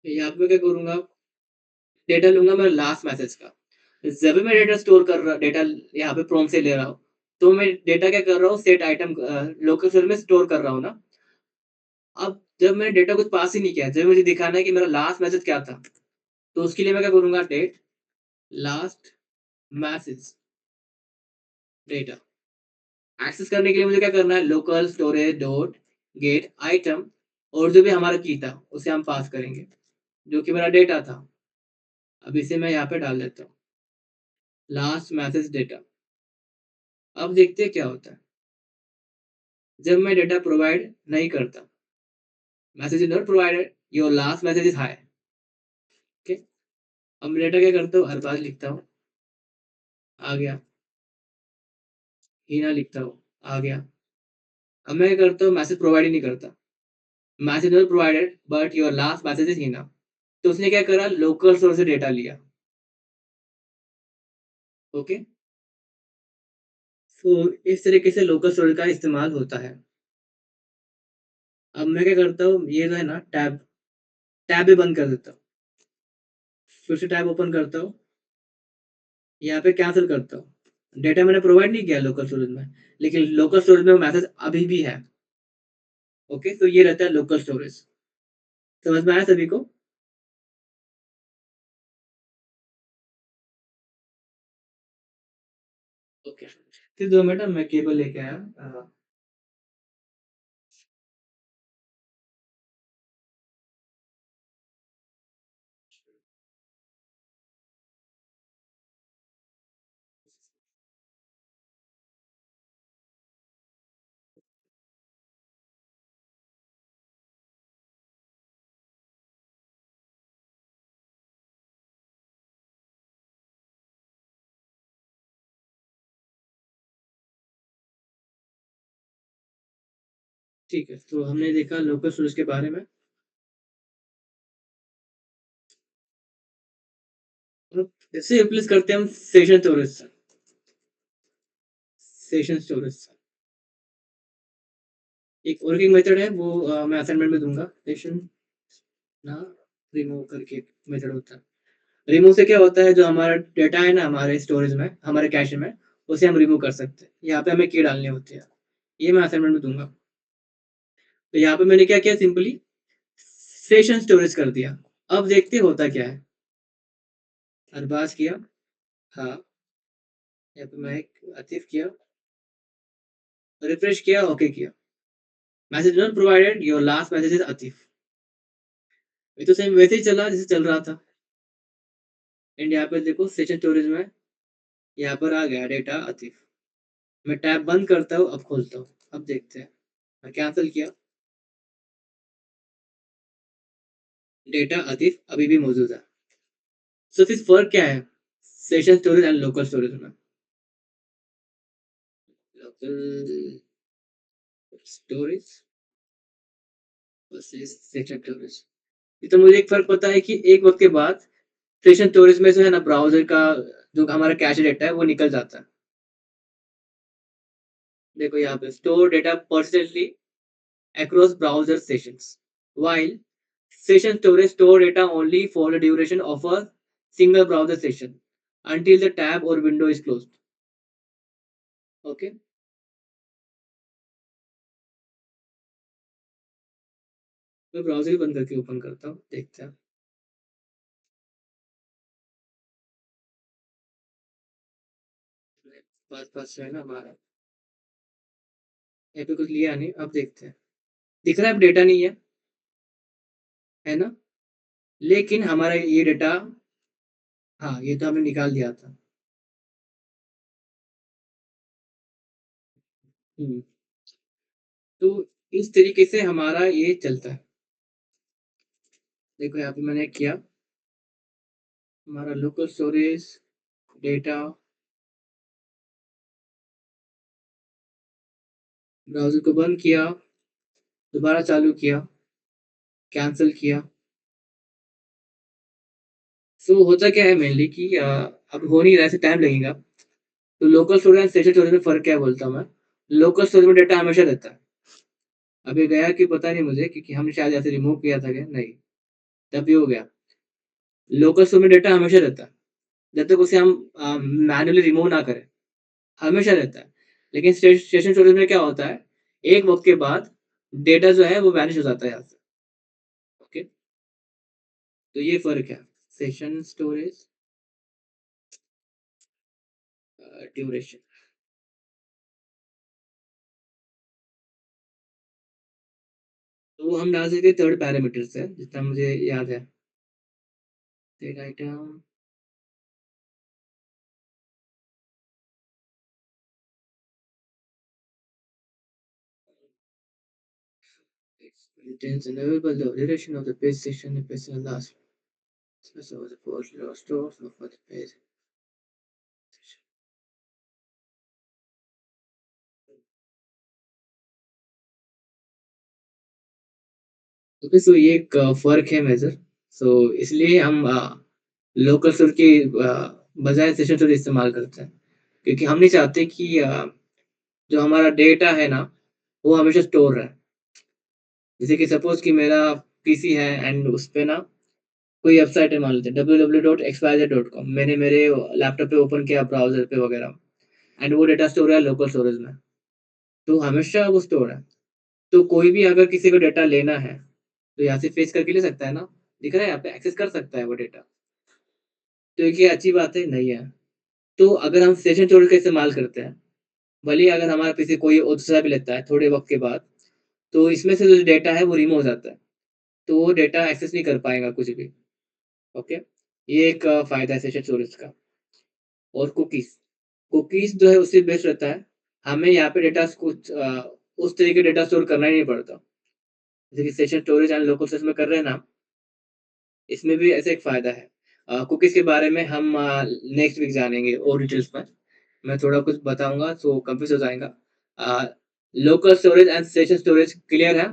यहाँ पे मैं क्या करूंगा, डेटा लूंगा मैं लास्ट मैसेज का। जब भी मैं डेटा स्टोर कर रहा, डेटा यहाँ पे प्रॉम्प्ट से ले रहा हूँ, तो मैं डेटा क्या कर रहा हूँ, सेट आइटम लोकल स्टोरेज में स्टोर कर रहा हूँ ना। अब जब मैंने डेटा कुछ पास ही नहीं किया, जब मुझे दिखाना है कि मेरा लास्ट मैसेज क्या था, तो उसके लिए मैं क्या करूंगा, date last message data. Access करने के लिए मुझे क्या करना है, local storage dot get item, और जो भी हमारा की था उसे हम पास करेंगे, जो कि मेरा डेटा था। अब इसे मैं यहाँ पे डाल देता हूँ, लास्ट मैसेज डेटा। अब देखते हैं क्या होता है जब मैं डेटा प्रोवाइड नहीं करता। Message is not provided, your last message is high. Okay. अब मैं डेटा क्या करता हूँ, अरबाज लिखता हूँ, आ गया। हीना लिखता हूँ, आ गया। अब मैं क्या करता हूँ, मैसेज प्रोवाइड ही नहीं करता। Message not provided but your last message is Heena. तो उसने क्या करा, लोकल सोर्स से डेटा लिया। ओके। तो इस तरीके से लोकल स्टोरेज का इस्तेमाल होता है। अब मैं क्या करता हूँ, ये जो है ना टैब, टैब भी बंद कर देता हूँ, फिर से टैब ओपन करता हूँ, यहाँ पे कैंसिल करता हूँ। डेटा मैंने प्रोवाइड नहीं किया लोकल स्टोरेज में, लेकिन लोकल स्टोरेज में वो मैसेज अभी भी है। ओके, तो ये रहता है लोकल स्टोरेज। समझ में आया सभी को? ओके, फिर 2 मिनट मैं केबल लेके आया। ठीक है, तो हमने देखा लोकल स्टोरेज के बारे में। अब इसे रिप्लेस करते हैं हम सेशन स्टोरेज से। सेशन स्टोरेज से एक और एक मेथड है, वो मैं असाइनमेंट में दूंगा। सेशन ना रिमूव करके मेथड होता है। रिमूव से क्या होता है, जो हमारा डेटा है ना हमारे स्टोरेज में, हमारे कैश में, उसे हम रिमूव कर सकते हैं। यहाँ पे हमें की डालनी होती है, ये मैं असाइनमेंट में दूंगा। तो यहाँ पे मैंने क्या किया, सिंपली सेशन स्टोरेज कर दिया। अब देखते होता क्या है। अरबाज किया, हाँ। यहाँ पे मैं एक आतिफ किया, रिफ्रेश किया, ओके किया। Message not provided, your last message is Atif. ये तो सेम वैसे ही चला जैसे चल रहा था। एंड यहाँ पे देखो सेशन स्टोरेज में यहाँ पर आ गया डेटा आतिफ। मैं टैब बंद करता हूँ, अब खोलता हूँ। अब देखते हैं। मैं कैंसिल किया, डेटा आतिफ अभी भी मौजूद है। सो फिर फर्क क्या है session storage and local storage में? Local storage versus session storage. ये तो मुझे एक फर्क पता है कि एक वक्त के बाद सेशन स्टोरेज में जो है ना, ब्राउजर का जो हमारा कैश डेटा है वो निकल जाता है। देखो यहाँ पे store data persistently across browser sessions while session storage store data only for the duration of a single browser session until the tab or window is closed. Okay. मैं ब्राउज़र ही बंद करके ओपन करता हूँ, देखते हैं। पास-पास जो है ना हमारा, यहाँ पे कुछ लिया नहीं, अब देखते हैं। दिख रहा है अब डेटा नहीं है ना? लेकिन हमारा ये डेटा, हाँ, ये तो हमने निकाल दिया था। हुँ, तो इस तरीके से हमारा ये चलता है। देखो यहाँ पे मैंने किया, हमारा लोकल स्टोरेज, डेटा, ब्राउज़र को बंद किया, दोबारा चालू किया, कैंसल किया। सो होता क्या है मेनली कि अब हो नहीं रहा है, ऐसे टाइम लगेगा। तो local storage and stationary storage में फ़र्क क्या है बोलता हूँ मैं। लोकल स्टोरेज में डेटा हमेशा रहता है। अब ये गया कि पता नहीं मुझे, क्योंकि हमने शायद ऐसे रिमूव किया था क्या? नहीं, तभी हो गया। लोकल स्टोरेज में डेटा हमेशा रहता है, जब तक उसे हम मैन्युअली रिमूव ना करें, हमेशा रहता है। लेकिन स्टेशन स्टोरेज में क्या होता है, एक वक़्त के बाद डेटा जो है वो वैनिश हो जाता है यहाँ से। ओके? तो ये फ़र्क है। Session storage duration. तो वो हम डाल सकते हैं 3rd पैरामीटर से, जितना मुझे याद है। Set item, contains available the duration of the page session, the page last. So the post store for the page. Okay, so ये एक फ़र्क है मेजर। सो इसलिए हम लोकल स्टोर की बजाय सेशन स्टोर इस्तेमाल करते हैं। क्योंकि हम नहीं चाहते कि जो हमारा डेटा है ना, वो हमेशा स्टोर रहे। जैसे कि सपोज़ कि मेरा पीसी है एंड उसपे ना कोई वेबसाइट है, मान लेते हैं www.xyz.com, मैंने मेरे लैपटॉप पे ओपन किया, ब्राउज़र पे वगैरह, एंड वो डेटा स्टोर है लोकल स्टोरेज में। तो हमेशा वो स्टोर है। तो कोई भी अगर किसी को डेटा लेना है, तो यहाँ से फेच करके ले सकता है ना? दिख रहा है यहाँ पे, एक्सेस कर सकता है वो डेटा। तो ये अच्छी बात है? नहीं है। तो अगर हम सेशन स्टोरेज का इस्तेमाल करते हैं, भले ही अगर हमारा पीसी कोई और दूसरा भी लेता है थोड़े वक़्त के बाद, तो इसमें से जो डेटा है वो रिमूव हो जाता है। तो वो डेटा एक्सेस नहीं कर पाएगा कुछ भी। ओके? ये एक फ़ायदा है सेशन स्टोरेज का। और कुकीज़, कुकीज़ जो है उससे बेस्ट रहता है। हमें यहाँ पे उस तरीके का डेटा स्टोर करना ही नहीं पड़ता। जैसे कि session storage and local storage में कर रहे हैं ना, इसमें भी ऐसा एक फ़ायदा है। कुकीज़ के बारे में हम नेक्स्ट वीक जानेंगे और डिटेल्स में। मैं थोड़ा कुछ बताऊँगा तो कन्फ्यूज़ हो जाएगा। Uh, local storage and session storage clear है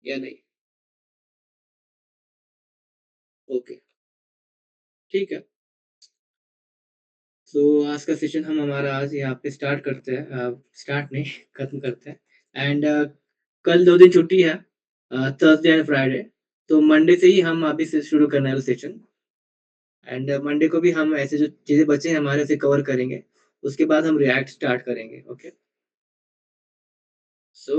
या नहीं? ओके, ठीक है। सो आज का सेशन हम हमारा आज यहाँ पे स्टार्ट करते हैं। स्टार्ट नहीं, खत्म करते हैं। एंड कल 2 दिन छुट्टी है, थर्सडे एंड फ्राइडे। तो मंडे से ही हम अभी से शुरू करना है वो सेशन। एंड मंडे को भी हम ऐसे जो चीज़ें बचे हैं हमारे उसे कवर करेंगे। उसके बाद हम रिएक्ट स्टार्ट करेंगे। ओके? सो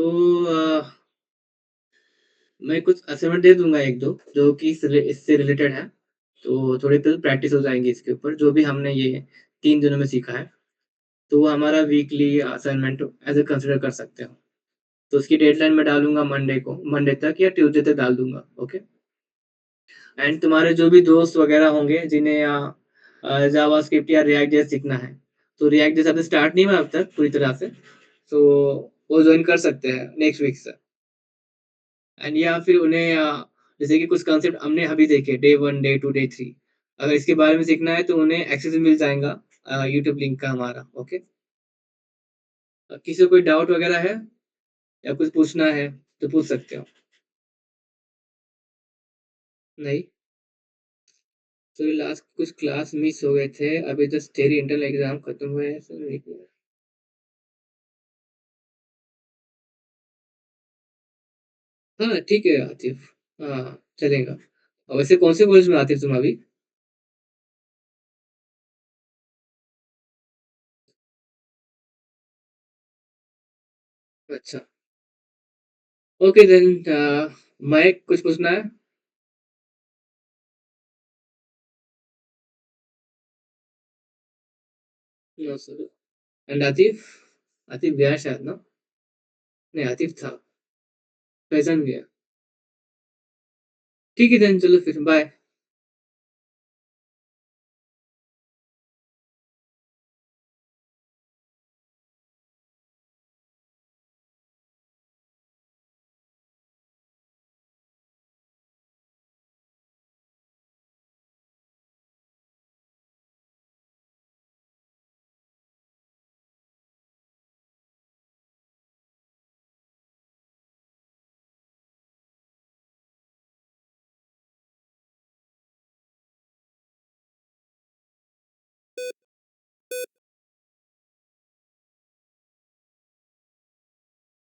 मैं कुछ असाइनमेंट दे दूँगा 1-2 जो कि इससे रिलेटेड है। तो थोड़ी फिर प्रैक्टिस हो जाएँगी इसके ऊपर, जो भी हमने ये 3 दिनों में सीखा है। तो वो हमारा weekly assignment as a consider कर सकते हो। तो उसकी डेडलाइन मैं डालूँगा मंडे तक या ट्यूसडे तक डाल दूँगा। ओके? एंड तुम्हारे जो भी दोस्त वगैरह होंगे जिन्हें जावास्क्रिप्ट या रिएक्ट जेएस सीखना है, तो रिएक्ट जेएस अभी स्टार्ट नहीं हुआ है अब तक पूरी तरह से। तो वो जॉइन कर सकते हैं नेक्स्ट वीक से। एंड या फिर उन्हें जैसे कि कुछ कॉन्सेप्ट हमने अभी देखे, डे 1, डे 2, डे 3, अगर इसके बारे में सीखना है तो उन्हें एक्सेस मिल जाएगा यूट्यूब लिंक का हमारा। ओके? किसी को कोई डाउट वगैरह है या कुछ पूछना है तो पूछ सकते हो। नहीं? तो लास्ट कुछ क्लास मिस हो गए थे, अभी जस्ट थियरी इंटरनल एग्ज़ाम खत्म हुए हैं, सो नहीं हुआ। हाँ, ठीक है आतिफ़। हाँ, चलेगा। वैसे कौन-से कॉलेज में आते हो तुम अभी? अच्छा, ओके देन मैं कुछ पूछना है? No sir. And Atif? Atif गया शायद ना? नहीं, आतिफ था। फैज़ान गया। ठीक है देन चलो फिर बाय।